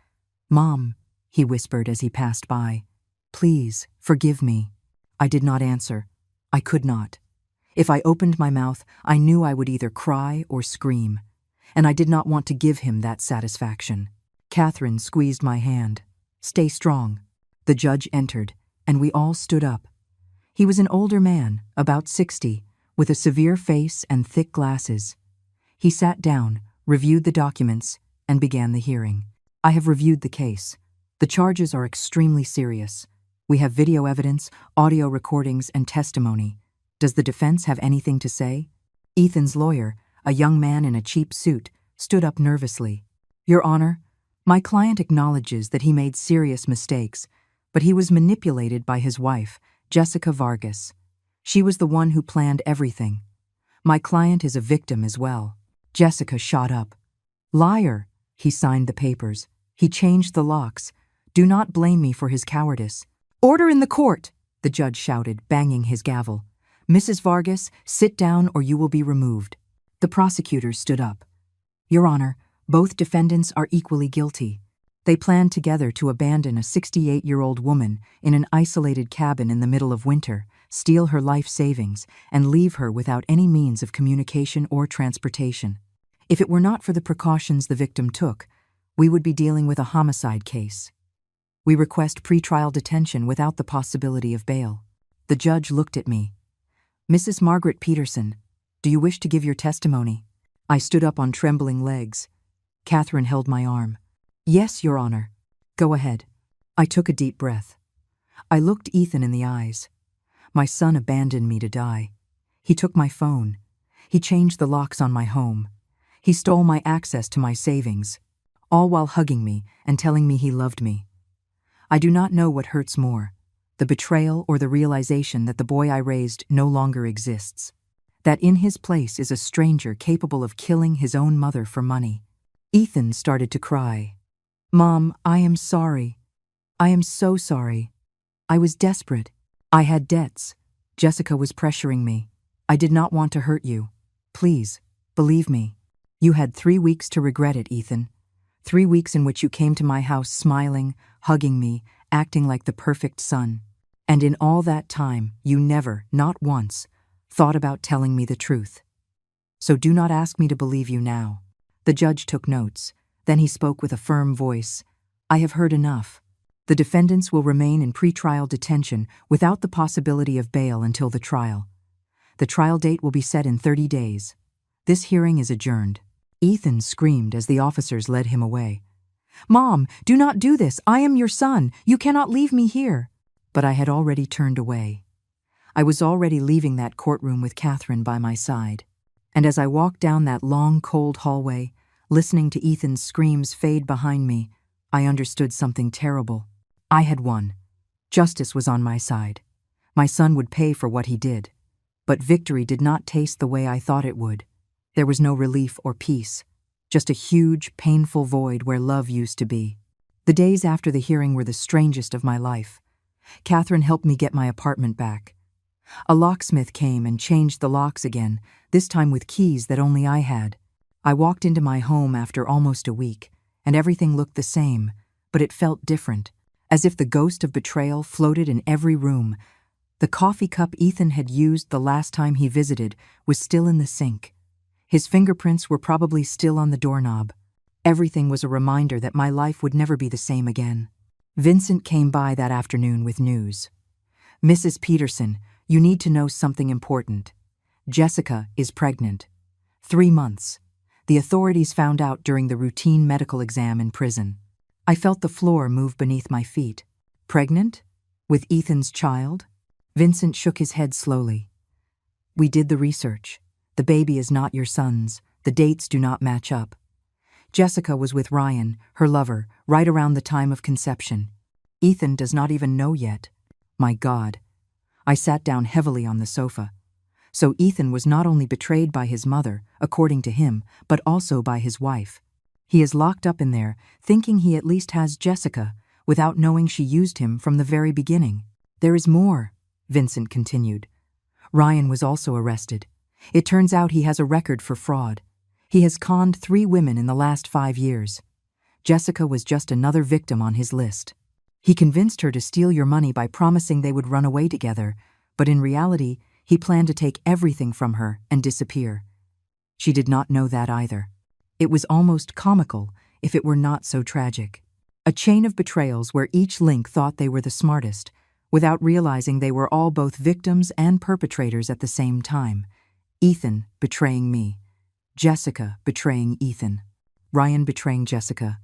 "Mom," he whispered as he passed by, "please, forgive me." I did not answer. I could not. If I opened my mouth, I knew I would either cry or scream, and I did not want to give him that satisfaction. Catherine squeezed my hand. "Stay strong." The judge entered, and we all stood up. He was an older man, about 60, with a severe face and thick glasses. He sat down, reviewed the documents, and began the hearing. "I have reviewed the case. The charges are extremely serious. We have video evidence, audio recordings, and testimony. Does the defense have anything to say?" Ethan's lawyer, a young man in a cheap suit, stood up nervously. "Your Honor, my client acknowledges that he made serious mistakes, but he was manipulated by his wife, Jessica Vargas. She was the one who planned everything. My client is a victim as well." Jessica shot up. "Liar!" He signed the papers. "He changed the locks. Do not blame me for his cowardice." "Order in the court!" the judge shouted, banging his gavel. "Mrs. Vargas, sit down or you will be removed." The prosecutors stood up. "Your Honor, both defendants are equally guilty. They planned together to abandon a 68-year-old woman in an isolated cabin in the middle of winter, steal her life savings, and leave her without any means of communication or transportation. If it were not for the precautions the victim took, we would be dealing with a homicide case. We request pretrial detention without the possibility of bail." The judge looked at me. "Mrs. Margaret Peterson, do you wish to give your testimony?" I stood up on trembling legs. Catherine held my arm. "Yes, Your Honor." "Go ahead." I took a deep breath. I looked Ethan in the eyes. My son abandoned me to die. He took my phone. He changed the locks on my home. He stole my access to my savings, all while hugging me and telling me he loved me. I do not know what hurts more, the betrayal or the realization that the boy I raised no longer exists, that in his place is a stranger capable of killing his own mother for money. Ethan started to cry. "Mom, I am sorry. I am so sorry. I was desperate. I had debts. Jessica was pressuring me. I did not want to hurt you. Please, believe me. You had 3 weeks to regret it, Ethan. 3 weeks in which you came to my house smiling, hugging me, acting like the perfect son. And in all that time, you never, not once, thought about telling me the truth. So do not ask me to believe you now." The judge took notes. Then he spoke with a firm voice. "I have heard enough. The defendants will remain in pretrial detention without the possibility of bail until the trial. The trial date will be set in 30 days. This hearing is adjourned." Ethan screamed as the officers led him away. "Mom, do not do this. I am your son. You cannot leave me here." But I had already turned away. I was already leaving that courtroom with Catherine by my side. And as I walked down that long, cold hallway, listening to Ethan's screams fade behind me, I understood something terrible. I had won. Justice was on my side. My son would pay for what he did. But victory did not taste the way I thought it would. There was no relief or peace, just a huge, painful void where love used to be. The days after the hearing were the strangest of my life. Catherine helped me get my apartment back. A locksmith came and changed the locks again, this time with keys that only I had. I walked into my home after almost a week, and everything looked the same, but it felt different, as if the ghost of betrayal floated in every room. The coffee cup Ethan had used the last time he visited was still in the sink. His fingerprints were probably still on the doorknob. Everything was a reminder that my life would never be the same again. Vincent came by that afternoon with news. "Mrs. Peterson, you need to know something important. Jessica is pregnant. 3 months. The authorities found out during the routine medical exam in prison." I felt the floor move beneath my feet. "Pregnant? With Ethan's child?" Vincent shook his head slowly. "We did the research. The baby is not your son's. The dates do not match up. Jessica was with Ryan, her lover, right around the time of conception. Ethan does not even know yet." My God. I sat down heavily on the sofa. So Ethan was not only betrayed by his mother, according to him, but also by his wife. He is locked up in there, thinking he at least has Jessica, without knowing she used him from the very beginning. "There is more," Vincent continued. "Ryan was also arrested. It turns out he has a record for fraud. He has conned 3 women in the last 5 years. Jessica was just another victim on his list. He convinced her to steal your money by promising they would run away together, but in reality, he planned to take everything from her and disappear. She did not know that either. It was almost comical if it were not so tragic. A chain of betrayals where each link thought they were the smartest, without realizing they were all both victims and perpetrators at the same time. Ethan betraying me. Jessica betraying Ethan. Ryan betraying Jessica.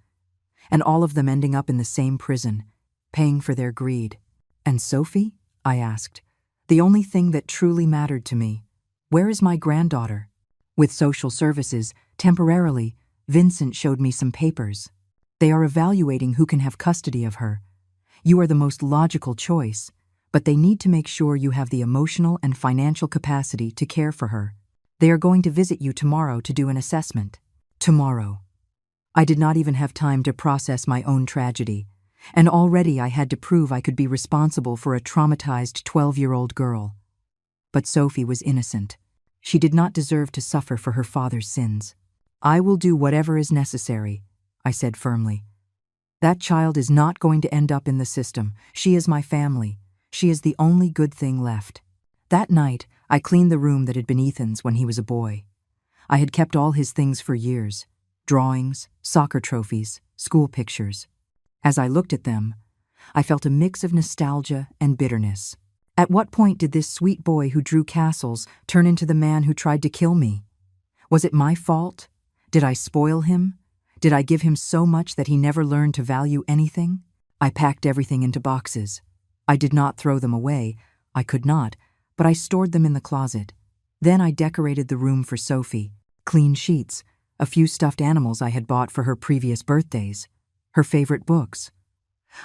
And all of them ending up in the same prison, paying for their greed. "And Sophie?" I asked. "The only thing that truly mattered to me. Where is my granddaughter?" With social services, temporarily, Vincent showed me some papers. "They are evaluating who can have custody of her. You are the most logical choice, but they need to make sure you have the emotional and financial capacity to care for her. They are going to visit you tomorrow to do an assessment." Tomorrow. I did not even have time to process my own tragedy, and already I had to prove I could be responsible for a traumatized 12-year-old girl. But Sophie was innocent. She did not deserve to suffer for her father's sins. "I will do whatever is necessary," I said firmly. "That child is not going to end up in the system. She is my family. She is the only good thing left." That night, I cleaned the room that had been Ethan's when he was a boy. I had kept all his things for years: drawings, soccer trophies, school pictures. As I looked at them, I felt a mix of nostalgia and bitterness. At what point did this sweet boy who drew castles turn into the man who tried to kill me? Was it my fault? Did I spoil him? Did I give him so much that he never learned to value anything? I packed everything into boxes. I did not throw them away. I could not, but I stored them in the closet. Then I decorated the room for Sophie. Clean sheets, a few stuffed animals I had bought for her previous birthdays, her favorite books.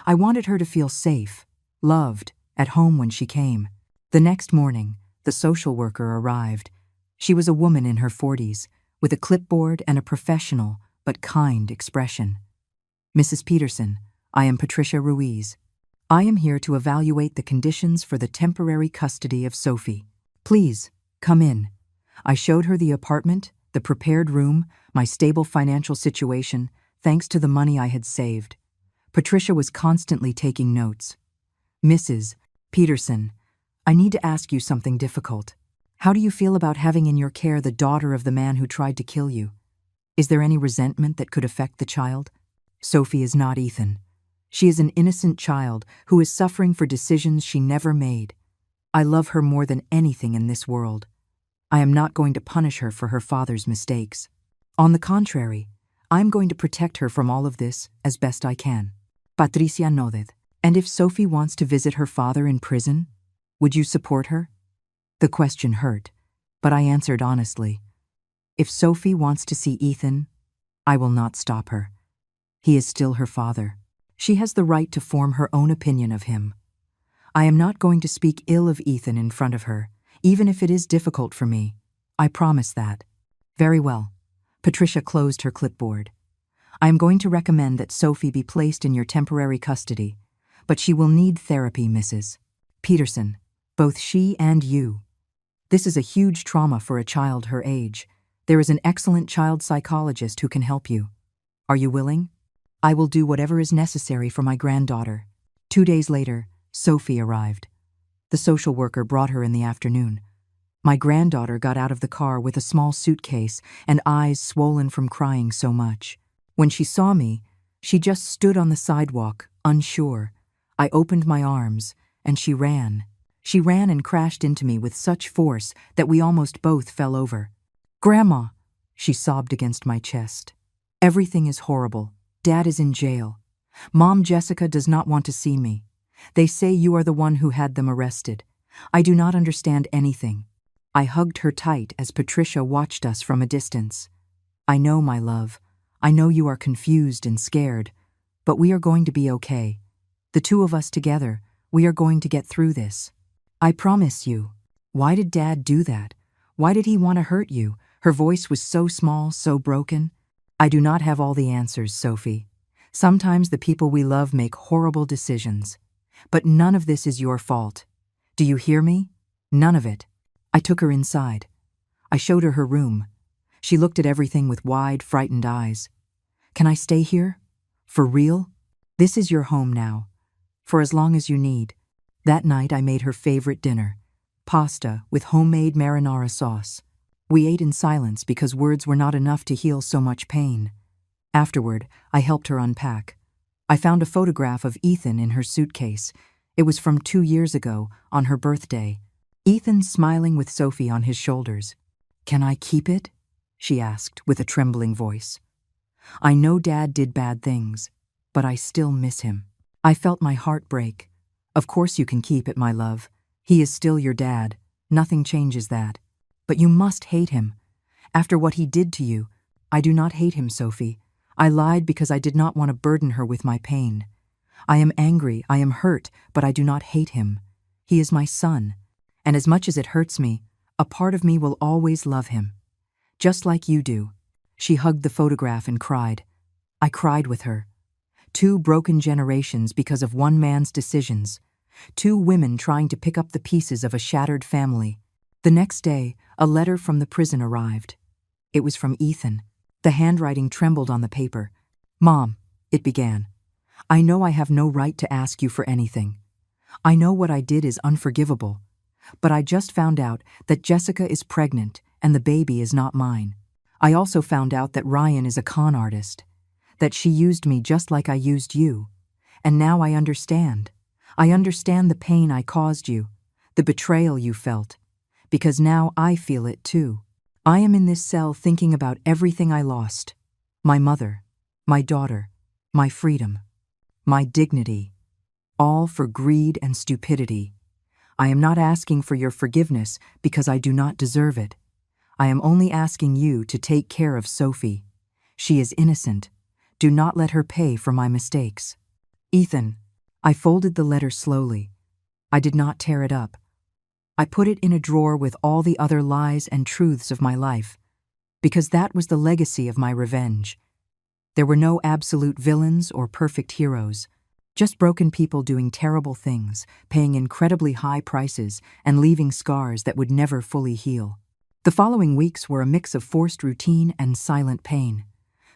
I wanted her to feel safe, loved, at home when she came. The next morning, the social worker arrived. She was a woman in her 40s, with a clipboard and a professional but kind expression. "Mrs. Peterson, I am Patricia Ruiz. I am here to evaluate the conditions for the temporary custody of Sophie. Please, come in." I showed her the apartment, the prepared room, my stable financial situation, thanks to the money I had saved. Patricia was constantly taking notes. "Mrs. Peterson, I need to ask you something difficult. How do you feel about having in your care the daughter of the man who tried to kill you? Is there any resentment that could affect the child? Sophie is not Ethan. She is an innocent child who is suffering for decisions she never made. I love her more than anything in this world. I am not going to punish her for her father's mistakes. On the contrary, I'm going to protect her from all of this as best I can." Patricia nodded. "And if Sophie wants to visit her father in prison, would you support her?" The question hurt, but I answered honestly. If Sophie wants to see Ethan, I will not stop her. He is still her father. She has the right to form her own opinion of him. I am not going to speak ill of Ethan in front of her, even if it is difficult for me. I promise that. Very well. Patricia closed her clipboard. I am going to recommend that Sophie be placed in your temporary custody, but she will need therapy, Mrs. Peterson, both she and you. This is a huge trauma for a child her age. There is an excellent child psychologist who can help you. Are you willing? I will do whatever is necessary for my granddaughter. 2 days later, Sophie arrived. The social worker brought her in the afternoon. My granddaughter got out of the car with a small suitcase and eyes swollen from crying so much. When she saw me, she just stood on the sidewalk, unsure. I opened my arms, and she ran. She ran and crashed into me with such force that we almost both fell over. "Grandma," she sobbed against my chest. "Everything is horrible. Dad is in jail. Mom Jessica does not want to see me. They say you are the one who had them arrested. I do not understand anything." I hugged her tight as Patricia watched us from a distance. "I know, my love. I know you are confused and scared, but we are going to be okay. The two of us together, we are going to get through this. I promise you." "Why did Dad do that? Why did he want to hurt you?" Her voice was so small, so broken. "I do not have all the answers, Sophie. Sometimes the people we love make horrible decisions. But none of this is your fault. Do you hear me? None of it." I took her inside. I showed her her room. She looked at everything with wide, frightened eyes. "Can I stay here? For real? This is your home now. For as long as you need." That night I made her favorite dinner, pasta with homemade marinara sauce. We ate in silence because words were not enough to heal so much pain. Afterward, I helped her unpack. I found a photograph of Ethan in her suitcase. It was from 2 years ago, on her birthday. Ethan smiling with Sophie on his shoulders. "Can I keep it?" she asked with a trembling voice. "I know Dad did bad things, but I still miss him." I felt my heart break. "Of course you can keep it, my love. He is still your dad. Nothing changes that. But you must hate him. After what he did to you." "I do not hate him, Sophie. I lied because I did not want to burden her with my pain. I am angry, I am hurt, but I do not hate him. He is my son. And as much as it hurts me, a part of me will always love him. Just like you do." She hugged the photograph and cried. I cried with her. 2 broken generations because of one man's decisions. 2 women trying to pick up the pieces of a shattered family. The next day, a letter from the prison arrived. It was from Ethan. The handwriting trembled on the paper. "Mom," it began, "I know I have no right to ask you for anything. I know what I did is unforgivable. But I just found out that Jessica is pregnant and the baby is not mine. I also found out that Ryan is a con artist, that she used me just like I used you. And now I understand. I understand the pain I caused you, the betrayal you felt, because now I feel it too. I am in this cell thinking about everything I lost. My mother, my daughter, my freedom, my dignity, all for greed and stupidity. I am not asking for your forgiveness because I do not deserve it. I am only asking you to take care of Sophie. She is innocent. Do not let her pay for my mistakes." "Ethan," I folded the letter slowly. I did not tear it up. I put it in a drawer with all the other lies and truths of my life, because that was the legacy of my revenge. There were no absolute villains or perfect heroes. Just broken people doing terrible things, paying incredibly high prices, and leaving scars that would never fully heal. The following weeks were a mix of forced routine and silent pain.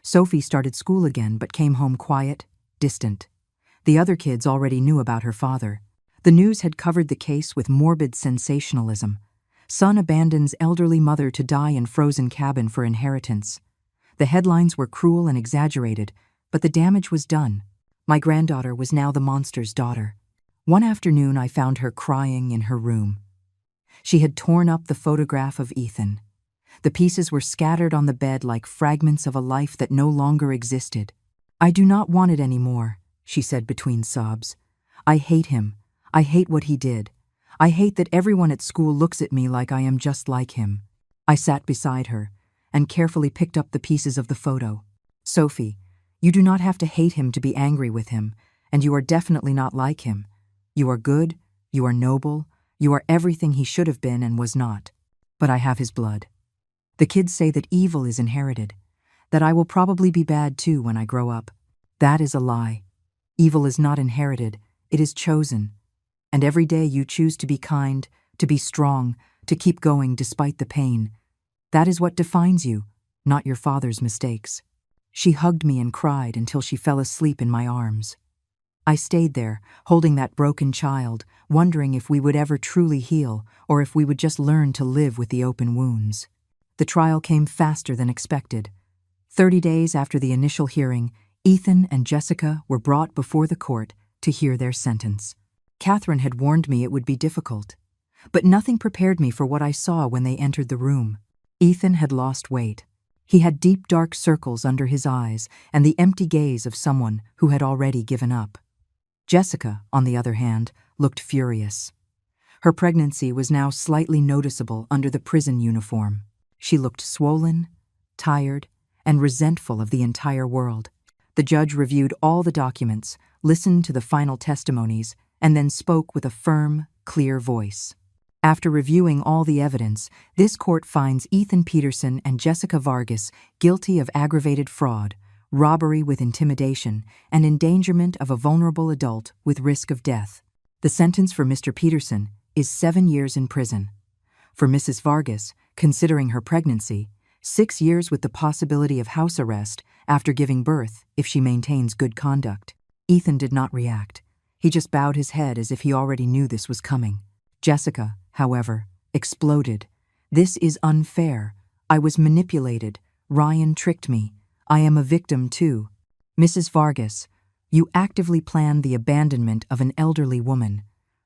Sophie started school again but came home quiet, distant. The other kids already knew about her father. The news had covered the case with morbid sensationalism. Son abandons elderly mother to die in frozen cabin for inheritance. The headlines were cruel and exaggerated, but the damage was done. My granddaughter was now the monster's daughter. One afternoon I found her crying in her room. She had torn up the photograph of Ethan. The pieces were scattered on the bed like fragments of a life that no longer existed. "I do not want it anymore," she said between sobs. "I hate him. I hate what he did. I hate that everyone at school looks at me like I am just like him." I sat beside her and carefully picked up the pieces of the photo. "Sophie, you do not have to hate him to be angry with him, and you are definitely not like him. You are good, you are noble, you are everything he should have been and was not. But I have his blood. The kids say that evil is inherited, that I will probably be bad too when I grow up. That is a lie. Evil is not inherited, it is chosen. And every day you choose to be kind, to be strong, to keep going despite the pain. That is what defines you, not your father's mistakes." She hugged me and cried until she fell asleep in my arms. I stayed there, holding that broken child, wondering if we would ever truly heal or if we would just learn to live with the open wounds. The trial came faster than expected. 30 days after the initial hearing, Ethan and Jessica were brought before the court to hear their sentence. Catherine had warned me it would be difficult, but nothing prepared me for what I saw when they entered the room. Ethan had lost weight. He had deep dark circles under his eyes and the empty gaze of someone who had already given up. Jessica, on the other hand, looked furious. Her pregnancy was now slightly noticeable under the prison uniform. She looked swollen, tired, and resentful of the entire world. The judge reviewed all the documents, listened to the final testimonies, and then spoke with a firm, clear voice. After reviewing all the evidence, this court finds Ethan Peterson and Jessica Vargas guilty of aggravated fraud, robbery with intimidation, and endangerment of a vulnerable adult with risk of death. The sentence for Mr. Peterson is 7 years in prison. For Mrs. Vargas, considering her pregnancy, 6 years with the possibility of house arrest after giving birth if she maintains good conduct. Ethan did not react. He just bowed his head as if he already knew this was coming. Jessica, however, exploded. "This is unfair. I was manipulated. Ryan tricked me. I am a victim too. Mrs. Vargas, you actively planned the abandonment of an elderly woman.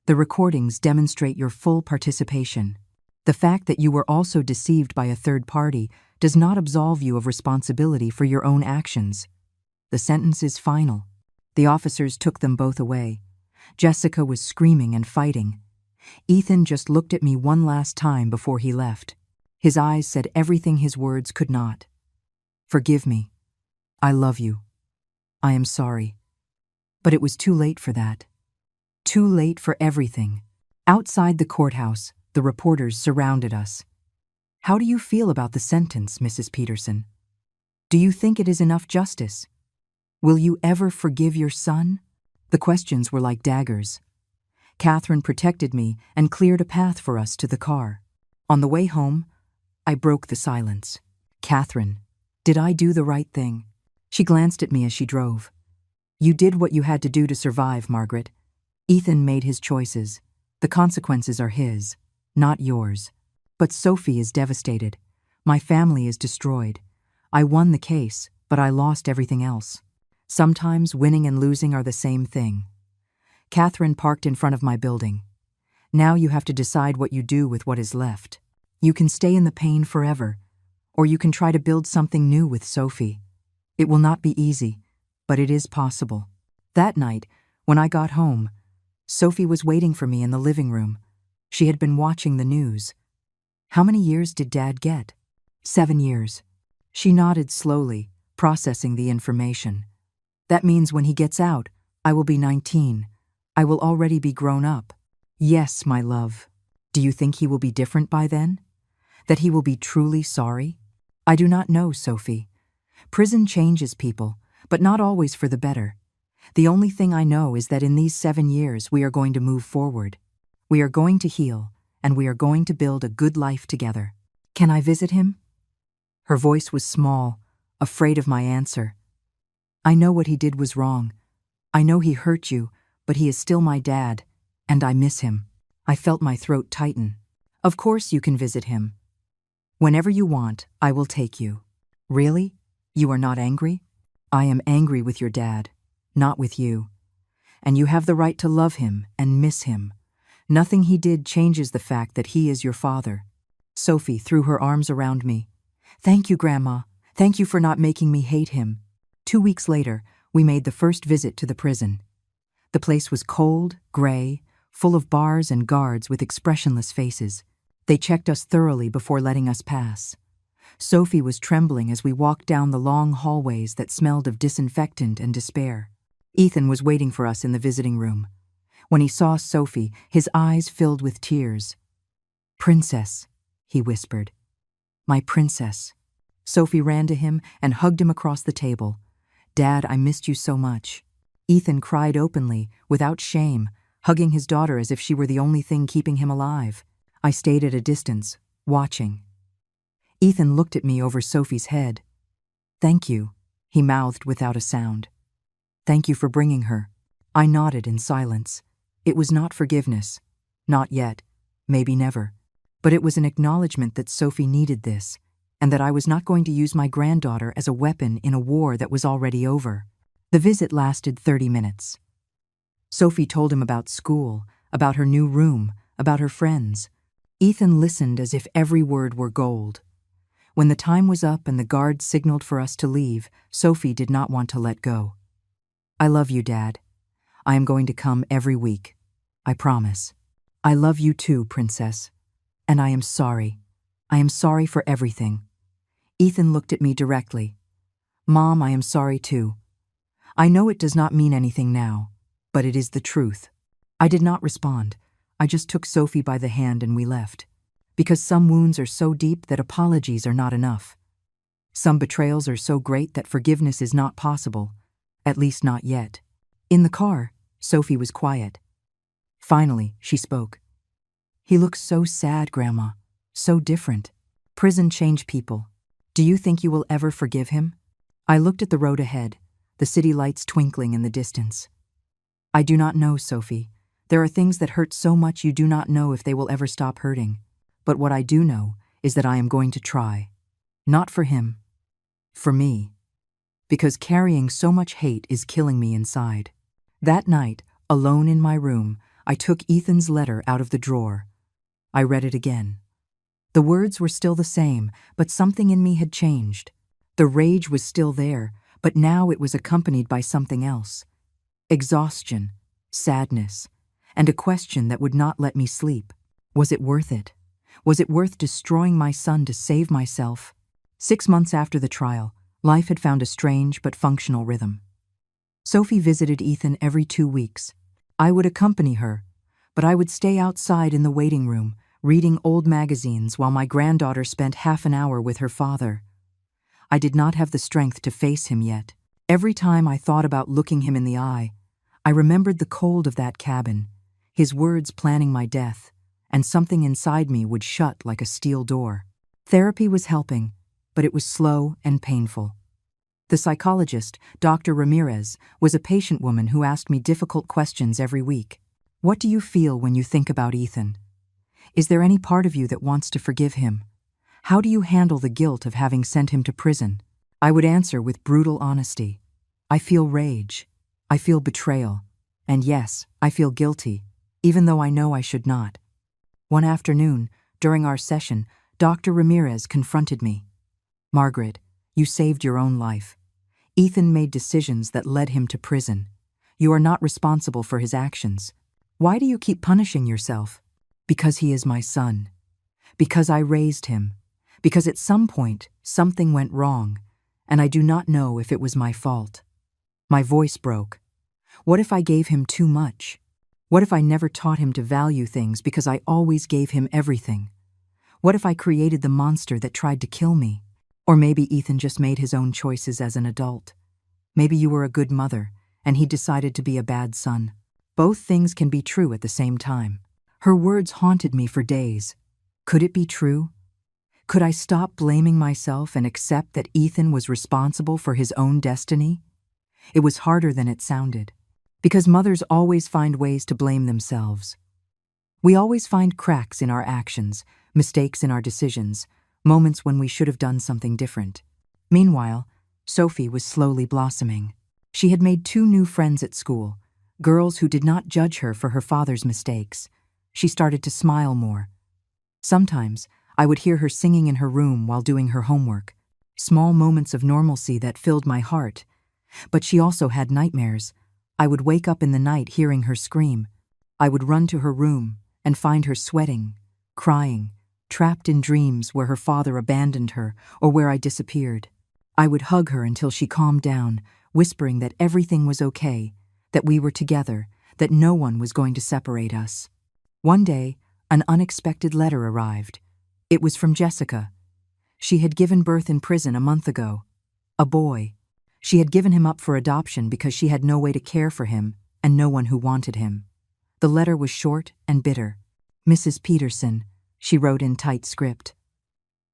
The recordings demonstrate your full participation. The fact that you were also deceived by a third party does not absolve you of responsibility for your own actions." The sentence is final. The officers took them both away. Jessica was screaming and fighting. Ethan just looked at me one last time before he left. His eyes said everything his words could not. "Forgive me. I love you. I am sorry." But it was too late for that. Too late for everything. Outside the courthouse, the reporters surrounded us. "How do you feel about the sentence, Mrs. Peterson? Do you think it is enough justice? Will you ever forgive your son?" The questions were like daggers. Catherine protected me and cleared a path for us to the car. On the way home, I broke the silence. "Catherine, did I do the right thing?" She glanced at me as she drove. "You did what you had to do to survive, Margaret. Ethan made his choices. The consequences are his, not yours. But Sophie is devastated. My family is destroyed. I won the case, but I lost everything else. Sometimes winning and losing are the same thing." Catherine parked in front of my building. "Now you have to decide what you do with what is left. You can stay in the pain forever, or you can try to build something new with Sophie. It will not be easy, but it is possible." That night, when I got home, Sophie was waiting for me in the living room. She had been watching the news. "How many years did Dad get?" 7 years. She nodded slowly, processing the information. "That means when he gets out, I will be 19. I will already be grown up." "Yes, my love. Do you think he will be different by then? That he will be truly sorry?" "I do not know, Sophie. Prison changes people, but not always for the better. The only thing I know is that in these 7 years we are going to move forward. We are going to heal, and we are going to build a good life together. Can I visit him?" Her voice was small, afraid of my answer. "I know what he did was wrong. I know he hurt you, but he is still my dad, and I miss him." I felt my throat tighten. "Of course you can visit him. Whenever you want, I will take you." "Really? You are not angry?" "I am angry with your dad, not with you. And you have the right to love him and miss him. Nothing he did changes the fact that he is your father." Sophie threw her arms around me. "Thank you, Grandma. Thank you for not making me hate him." 2 weeks later, we made the first visit to the prison. The place was cold, gray, full of bars and guards with expressionless faces. They checked us thoroughly before letting us pass. Sophie was trembling as we walked down the long hallways that smelled of disinfectant and despair. Ethan was waiting for us in the visiting room. When he saw Sophie, his eyes filled with tears. "Princess," he whispered. "My princess." Sophie ran to him and hugged him across the table. "Dad, I missed you so much." Ethan cried openly, without shame, hugging his daughter as if she were the only thing keeping him alive. I stayed at a distance, watching. Ethan looked at me over Sophie's head. "Thank you," He mouthed without a sound. Thank you for bringing her. I nodded in silence. It was not forgiveness. Not yet. Maybe never. But it was an acknowledgement that Sophie needed this, and that I was not going to use my granddaughter as a weapon in a war that was already over. The visit lasted 30 minutes. Sophie told him about school, about her new room, about her friends. Ethan listened as if every word were gold. When the time was up and the guard signaled for us to leave, Sophie did not want to let go. I love you, Dad. I am going to come every week. I promise. I love you too, Princess. And I am sorry. I am sorry for everything. Ethan looked at me directly. Mom, I am sorry too. I know it does not mean anything now, but it is the truth. I did not respond. I just took Sophie by the hand and we left. Because some wounds are so deep that apologies are not enough. Some betrayals are so great that forgiveness is not possible, at least not yet. In the car, Sophie was quiet. Finally, she spoke. He looks so sad, Grandma. So different. Prison changed people. Do you think you will ever forgive him? I looked at the road ahead, the city lights twinkling in the distance. I do not know, Sophie. There are things that hurt so much you do not know if they will ever stop hurting. But what I do know is that I am going to try. Not for him. For me. Because carrying so much hate is killing me inside. That night, alone in my room, I took Ethan's letter out of the drawer. I read it again. The words were still the same, but something in me had changed. The rage was still there, but now it was accompanied by something else. Exhaustion, sadness, and a question that would not let me sleep. Was it worth it? Was it worth destroying my son to save myself? 6 months after the trial, life had found a strange but functional rhythm. Sophie visited Ethan every 2 weeks. I would accompany her, but I would stay outside in the waiting room, reading old magazines while my granddaughter spent half an hour with her father. I did not have the strength to face him yet. Every time I thought about looking him in the eye, I remembered the cold of that cabin, his words planning my death, and something inside me would shut like a steel door. Therapy was helping, but it was slow and painful. The psychologist, Dr. Ramirez, was a patient woman who asked me difficult questions every week. What do you feel when you think about Ethan? Is there any part of you that wants to forgive him? How do you handle the guilt of having sent him to prison? I would answer with brutal honesty. I feel rage. I feel betrayal. And yes, I feel guilty, even though I know I should not. One afternoon, during our session, Dr. Ramirez confronted me. Margaret, you saved your own life. Ethan made decisions that led him to prison. You are not responsible for his actions. Why do you keep punishing yourself? Because he is my son. Because I raised him. Because at some point, something went wrong, and I do not know if it was my fault. My voice broke. What if I gave him too much? What if I never taught him to value things because I always gave him everything? What if I created the monster that tried to kill me? Or maybe Ethan just made his own choices as an adult. Maybe you were a good mother, and he decided to be a bad son. Both things can be true at the same time. Her words haunted me for days. Could it be true? Could I stop blaming myself and accept that Ethan was responsible for his own destiny? It was harder than it sounded, because mothers always find ways to blame themselves. We always find cracks in our actions, mistakes in our decisions, moments when we should have done something different. Meanwhile, Sophie was slowly blossoming. She had made 2 new friends at school, girls who did not judge her for her father's mistakes. She started to smile more. Sometimes, I would hear her singing in her room while doing her homework. Small moments of normalcy that filled my heart. But she also had nightmares. I would wake up in the night hearing her scream. I would run to her room and find her sweating, crying, trapped in dreams where her father abandoned her or where I disappeared. I would hug her until she calmed down, whispering that everything was okay, that we were together, that no one was going to separate us. One day, an unexpected letter arrived. It was from Jessica. She had given birth in prison a month ago. A boy. She had given him up for adoption because she had no way to care for him and no one who wanted him. The letter was short and bitter. Mrs. Peterson, she wrote in tight script.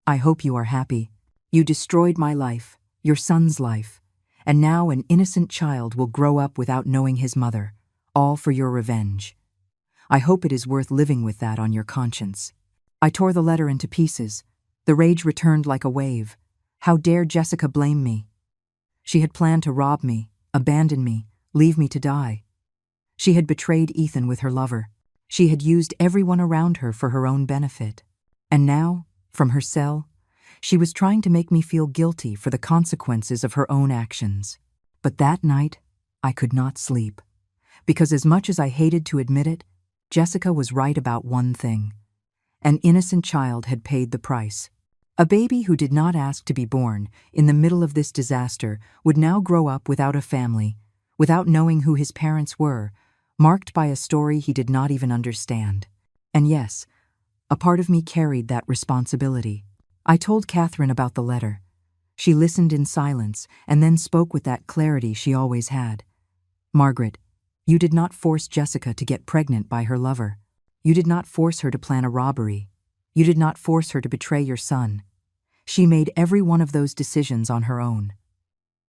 I hope you are happy. You destroyed my life, your son's life, and now an innocent child will grow up without knowing his mother, all for your revenge. I hope it is worth living with that on your conscience." I tore the letter into pieces. The rage returned like a wave. How dare Jessica blame me? She had planned to rob me, abandon me, leave me to die. She had betrayed Ethan with her lover. She had used everyone around her for her own benefit. And now, from her cell, she was trying to make me feel guilty for the consequences of her own actions. But that night, I could not sleep. Because as much as I hated to admit it, Jessica was right about one thing. An innocent child had paid the price. A baby who did not ask to be born in the middle of this disaster would now grow up without a family, without knowing who his parents were, marked by a story he did not even understand. And yes, a part of me carried that responsibility. I told Catherine about the letter. She listened in silence and then spoke with that clarity she always had. "Margaret, you did not force Jessica to get pregnant by her lover. You did not force her to plan a robbery. You did not force her to betray your son. She made every one of those decisions on her own.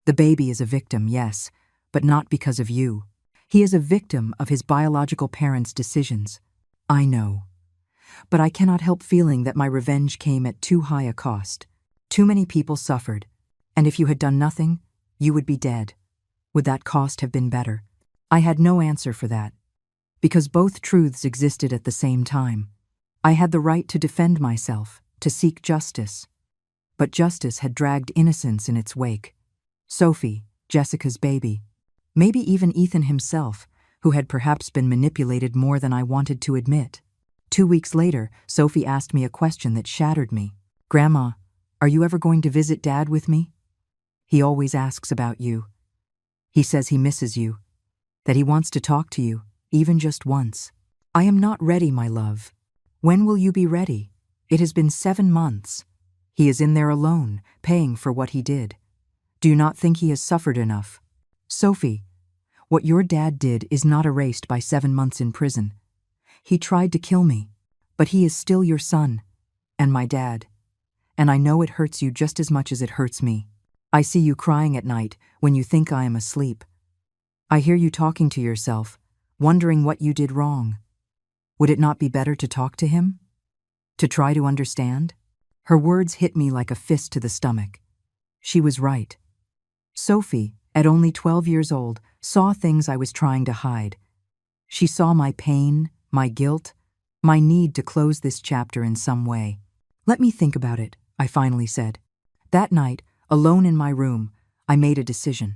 The baby is a victim, yes, but not because of you. He is a victim of his biological parents' decisions. I know. But I cannot help feeling that my revenge came at too high a cost. Too many people suffered, and if you had done nothing, you would be dead. Would that cost have been better?" I had no answer for that, because both truths existed at the same time. I had the right to defend myself, to seek justice. But justice had dragged innocence in its wake. Sophie, Jessica's baby, maybe even Ethan himself, who had perhaps been manipulated more than I wanted to admit. 2 weeks later, Sophie asked me a question that shattered me. "Grandma, are you ever going to visit Dad with me? He always asks about you. He says he misses you, that he wants to talk to you, even just once." "I am not ready, my love. When will you be ready? It has been 7 months. He is in there alone, paying for what he did. Do you not think he has suffered enough? Sophie, what your dad did is not erased by 7 months in prison. He tried to kill me, but he is still your son, and my dad. And I know it hurts you just as much as it hurts me. I see you crying at night when you think I am asleep. I hear you talking to yourself, wondering what you did wrong. Would it not be better to talk to him? To try to understand?" Her words hit me like a fist to the stomach. She was right. Sophie, at only 12 years old, saw things I was trying to hide. She saw my pain, my guilt, my need to close this chapter in some way. "Let me think about it," I finally said. That night, alone in my room, I made a decision.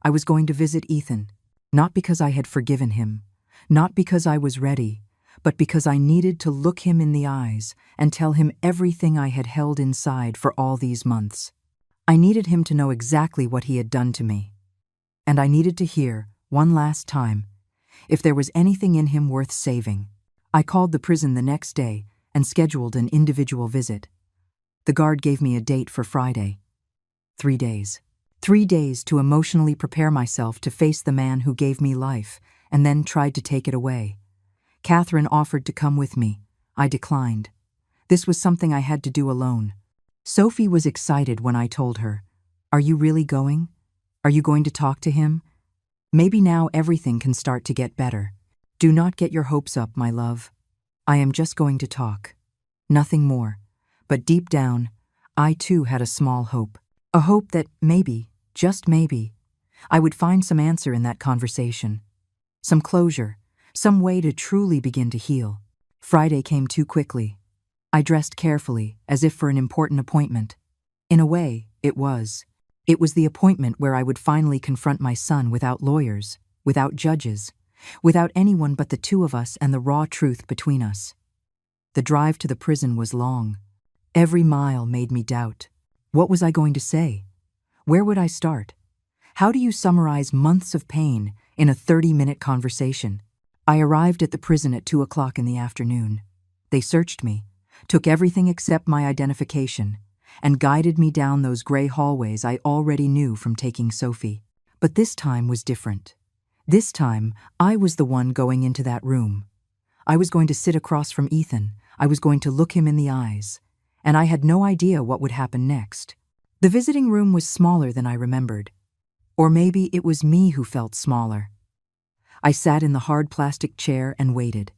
I was going to visit Ethan, not because I had forgiven him, not because I was ready, but because I needed to look him in the eyes and tell him everything I had held inside for all these months. I needed him to know exactly what he had done to me. And I needed to hear, one last time, if there was anything in him worth saving. I called the prison the next day and scheduled an individual visit. The guard gave me a date for Friday. 3 days. 3 days to emotionally prepare myself to face the man who gave me life and then tried to take it away. Catherine offered to come with me. I declined. This was something I had to do alone. Sophie was excited when I told her, "Are you really going? Are you going to talk to him? Maybe now everything can start to get better. Do not get your hopes up, my love. I am just going to talk. Nothing more." But deep down, I too had a small hope. A hope that maybe, just maybe, I would find some answer in that conversation. Some closure, some way to truly begin to heal. Friday came too quickly. I dressed carefully, as if for an important appointment. In a way, it was. It was the appointment where I would finally confront my son without lawyers, without judges, without anyone but the two of us and the raw truth between us. The drive to the prison was long. Every mile made me doubt. What was I going to say? Where would I start? How do you summarize months of pain in a 30-minute conversation? I arrived at the prison at 2 o'clock in the afternoon. They searched me, took everything except my identification, and guided me down those gray hallways I already knew from taking Sophie. But this time was different. This time, I was the one going into that room. I was going to sit across from Ethan. I was going to look him in the eyes. And I had no idea what would happen next. The visiting room was smaller than I remembered. Or maybe it was me who felt smaller. I sat in the hard plastic chair and waited.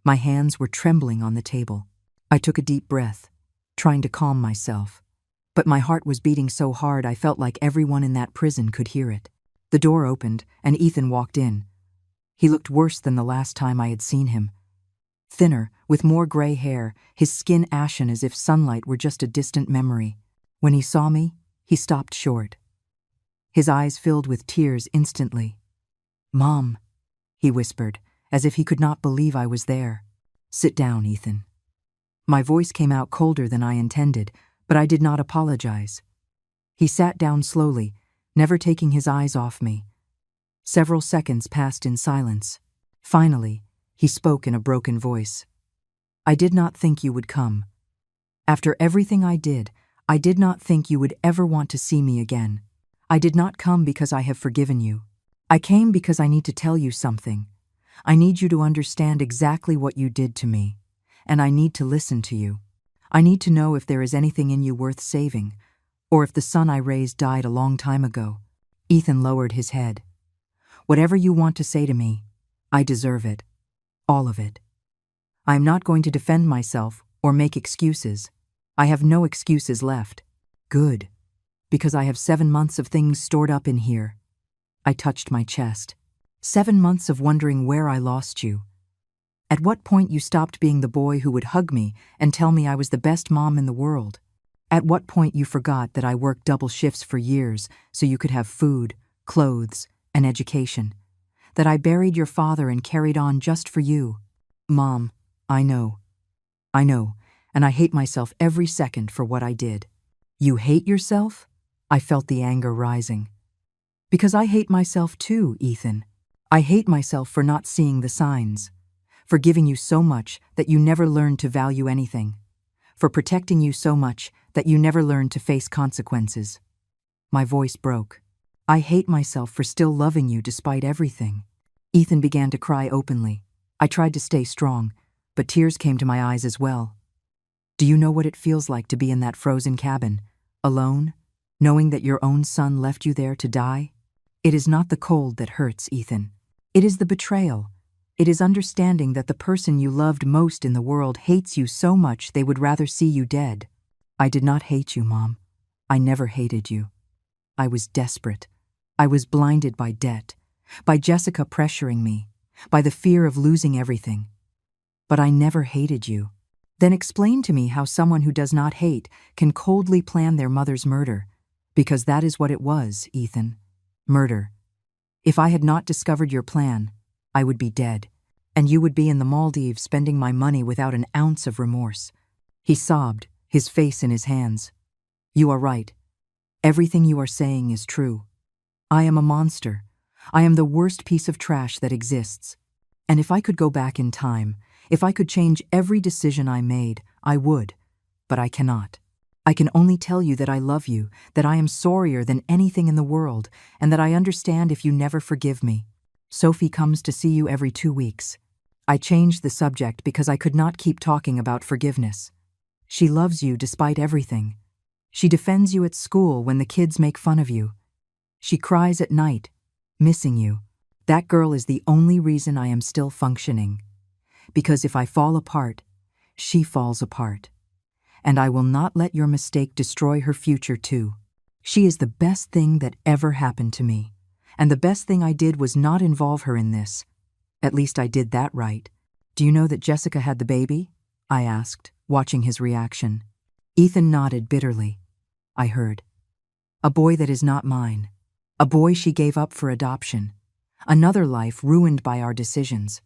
My hands were trembling on the table. I took a deep breath, trying to calm myself. But my heart was beating so hard I felt like everyone in that prison could hear it. The door opened and Ethan walked in. He looked worse than the last time I had seen him. Thinner, with more gray hair, his skin ashen as if sunlight were just a distant memory. When he saw me, he stopped short. His eyes filled with tears instantly. "Mom," he whispered, as if he could not believe I was there. "Sit down, Ethan." My voice came out colder than I intended, but I did not apologize. He sat down slowly, never taking his eyes off me. Several seconds passed in silence. Finally, he spoke in a broken voice. "I did not think you would come. After everything I did not think you would ever want to see me again. I did not come because I have forgiven you. I came because I need to tell you something. I need you to understand exactly what you did to me, and I need to listen to you. I need to know if there is anything in you worth saving, or if the son I raised died a long time ago." Ethan lowered his head. "Whatever you want to say to me, I deserve it. All of it. I am not going to defend myself or make excuses. I have no excuses left. Good, because I have 7 months of things stored up in here." I touched my chest. 7 months of wondering where I lost you. At what point you stopped being the boy who would hug me and tell me I was the best mom in the world. At what point you forgot that I worked double shifts for years so you could have food, clothes, and education. That I buried your father and carried on just for you. Mom, I know, and I hate myself every second for what I did. You hate yourself? I felt the anger rising. Because I hate myself too, Ethan. I hate myself for not seeing the signs, for giving you so much that you never learned to value anything, for protecting you so much that you never learned to face consequences. My voice broke. I hate myself for still loving you despite everything. Ethan began to cry openly. I tried to stay strong, but tears came to my eyes as well. Do you know what it feels like to be in that frozen cabin, alone, knowing that your own son left you there to die? It is not the cold that hurts, Ethan. It is the betrayal. It is understanding that the person you loved most in the world hates you so much they would rather see you dead. I did not hate you, Mom. I never hated you. I was desperate. I was blinded by debt, by Jessica pressuring me, by the fear of losing everything. But I never hated you. Then explain to me how someone who does not hate can coldly plan their mother's murder, because that is what it was, Ethan. Murder. If I had not discovered your plan, I would be dead, and you would be in the Maldives spending my money without an ounce of remorse. He sobbed, his face in his hands. You are right. Everything you are saying is true. I am a monster. I am the worst piece of trash that exists. And if I could go back in time, if I could change every decision I made, I would. But I cannot. I can only tell you that I love you, that I am sorrier than anything in the world, and that I understand if you never forgive me. Sophie comes to see you every 2 weeks. I changed the subject because I could not keep talking about forgiveness. She loves you despite everything. She defends you at school when the kids make fun of you. She cries at night, missing you. That girl is the only reason I am still functioning. Because if I fall apart, she falls apart. And I will not let your mistake destroy her future too. She is the best thing that ever happened to me. And the best thing I did was not involve her in this. At least I did that right. Do you know that Jessica had the baby? I asked, watching his reaction. Ethan nodded bitterly. I heard. A boy that is not mine. A boy she gave up for adoption. Another life ruined by our decisions.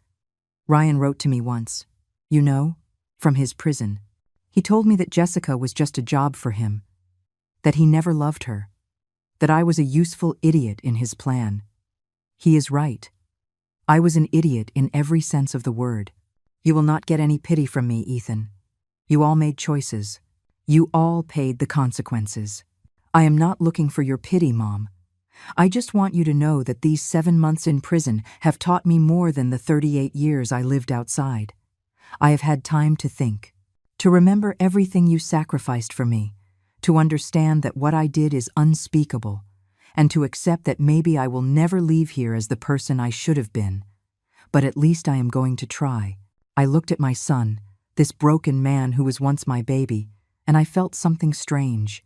Ryan wrote to me once, you know, from his prison. He told me that Jessica was just a job for him, that he never loved her, that I was a useful idiot in his plan. He is right. I was an idiot in every sense of the word. You will not get any pity from me, Ethan. You all made choices. You all paid the consequences. I am not looking for your pity, Mom. I just want you to know that these 7 months in prison have taught me more than the 38 years I lived outside. I have had time to think, to remember everything you sacrificed for me, to understand that what I did is unspeakable, and to accept that maybe I will never leave here as the person I should have been. But at least I am going to try. I looked at my son, this broken man who was once my baby, and I felt something strange.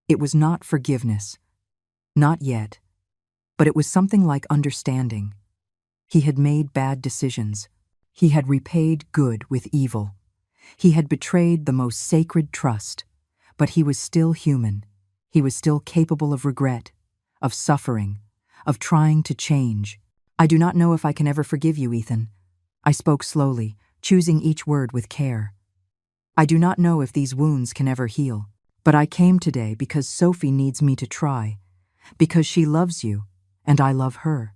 It was not forgiveness. Not yet. But it was something like understanding. He had made bad decisions. He had repaid good with evil. He had betrayed the most sacred trust. But he was still human. He was still capable of regret, of suffering, of trying to change. I do not know if I can ever forgive you, Ethan. I spoke slowly, choosing each word with care. I do not know if these wounds can ever heal, but I came today because Sophie needs me to try, because she loves you, and I love her,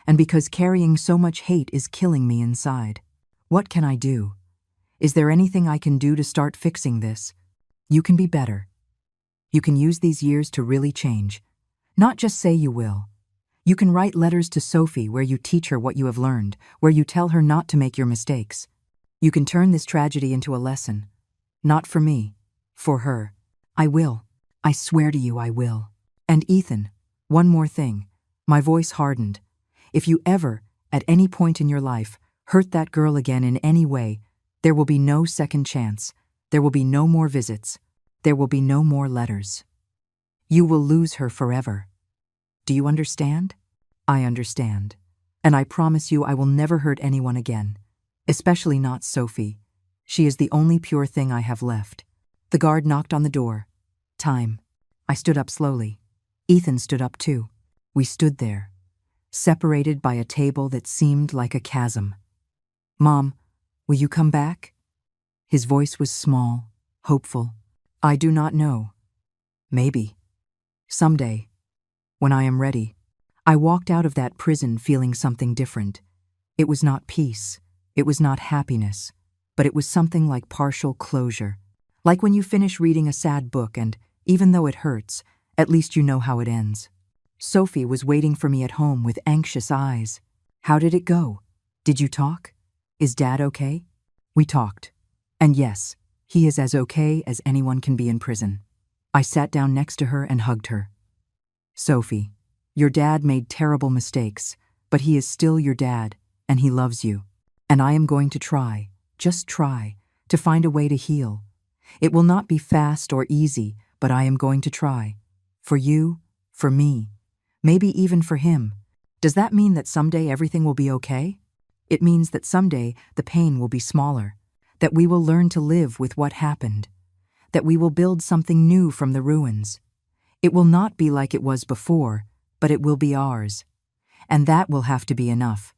and because carrying so much hate is killing me inside. What can I do? Is there anything I can do to start fixing this? You can be better. You can use these years to really change. Not just say you will. You can write letters to Sophie where you teach her what you have learned, where you tell her not to make your mistakes. You can turn this tragedy into a lesson. Not for me, for her. I will. I swear to you I will. And Ethan, one more thing. My voice hardened. If you ever, at any point in your life, hurt that girl again in any way, there will be no second chance. There will be no more visits. There will be no more letters. You will lose her forever. Do you understand? I understand. And I promise you I will never hurt anyone again. Especially not Sophie. She is the only pure thing I have left. The guard knocked on the door. Time. I stood up slowly. Ethan stood up too. We stood there, separated by a table that seemed like a chasm. Mom, will you come back? His voice was small, hopeful. I do not know. Maybe. Someday. When I am ready. I walked out of that prison feeling something different. It was not peace. It was not happiness. But it was something like partial closure. Like when you finish reading a sad book and, even though it hurts, at least you know how it ends. Sophie was waiting for me at home with anxious eyes. How did it go? Did you talk? Is Dad okay? We talked. And yes, he is as okay as anyone can be in prison. I sat down next to her and hugged her. Sophie, your dad made terrible mistakes, but he is still your dad, and he loves you. And I am going to try, just try, to find a way to heal. It will not be fast or easy, but I am going to try. For you, for me, maybe even for him. Does that mean that someday everything will be okay? It means that someday the pain will be smaller, that we will learn to live with what happened, that we will build something new from the ruins. It will not be like it was before, but it will be ours. And that will have to be enough.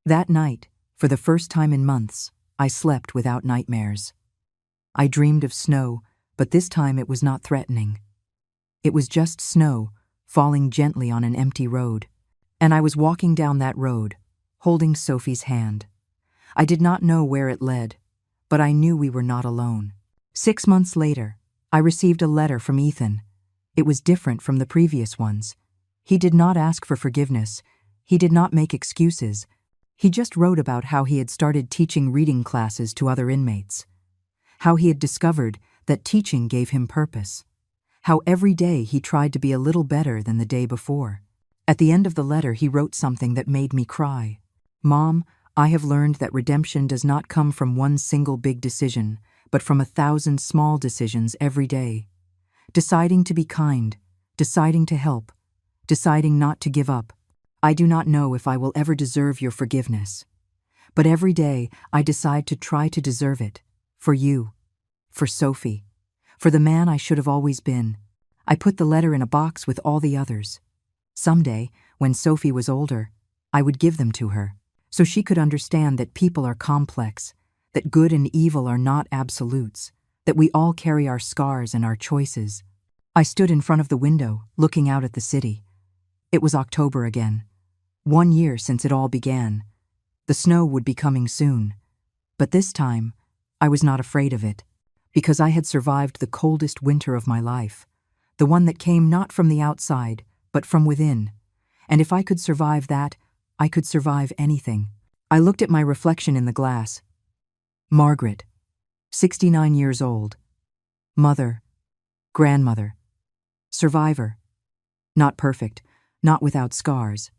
That night, for the first time in months, I slept without nightmares. I dreamed of snow, but this time it was not threatening. It was just snow, falling gently on an empty road. And I was walking down that road, holding Sophie's hand. I did not know where it led, but I knew we were not alone. 6 months later, I received a letter from Ethan. It was different from the previous ones. He did not ask for forgiveness. He did not make excuses. He just wrote about how he had started teaching reading classes to other inmates. How he had discovered that teaching gave him purpose. How every day he tried to be a little better than the day before. At the end of the letter, he wrote something that made me cry. Mom, I have learned that redemption does not come from one single big decision, but from 1,000 small decisions every day. Deciding to be kind, deciding to help, deciding not to give up. I do not know if I will ever deserve your forgiveness. But every day I decide to try to deserve it. For you, for Sophie, for the man I should have always been. I put the letter in a box with all the others. Someday, when Sophie was older, I would give them to her, so she could understand that people are complex, that good and evil are not absolutes, that we all carry our scars and our choices. I stood in front of the window, looking out at the city. It was October again. 1 year since it all began. The snow would be coming soon. But this time, I was not afraid of it, because I had survived the coldest winter of my life, the one that came not from the outside, but from within. And if I could survive that, I could survive anything. I looked at my reflection in the glass. Margaret, 69 years old. Mother, grandmother, survivor. Not perfect, not without scars,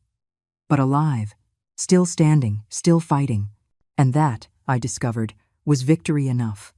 but alive, still standing, still fighting. And that, I discovered, was victory enough.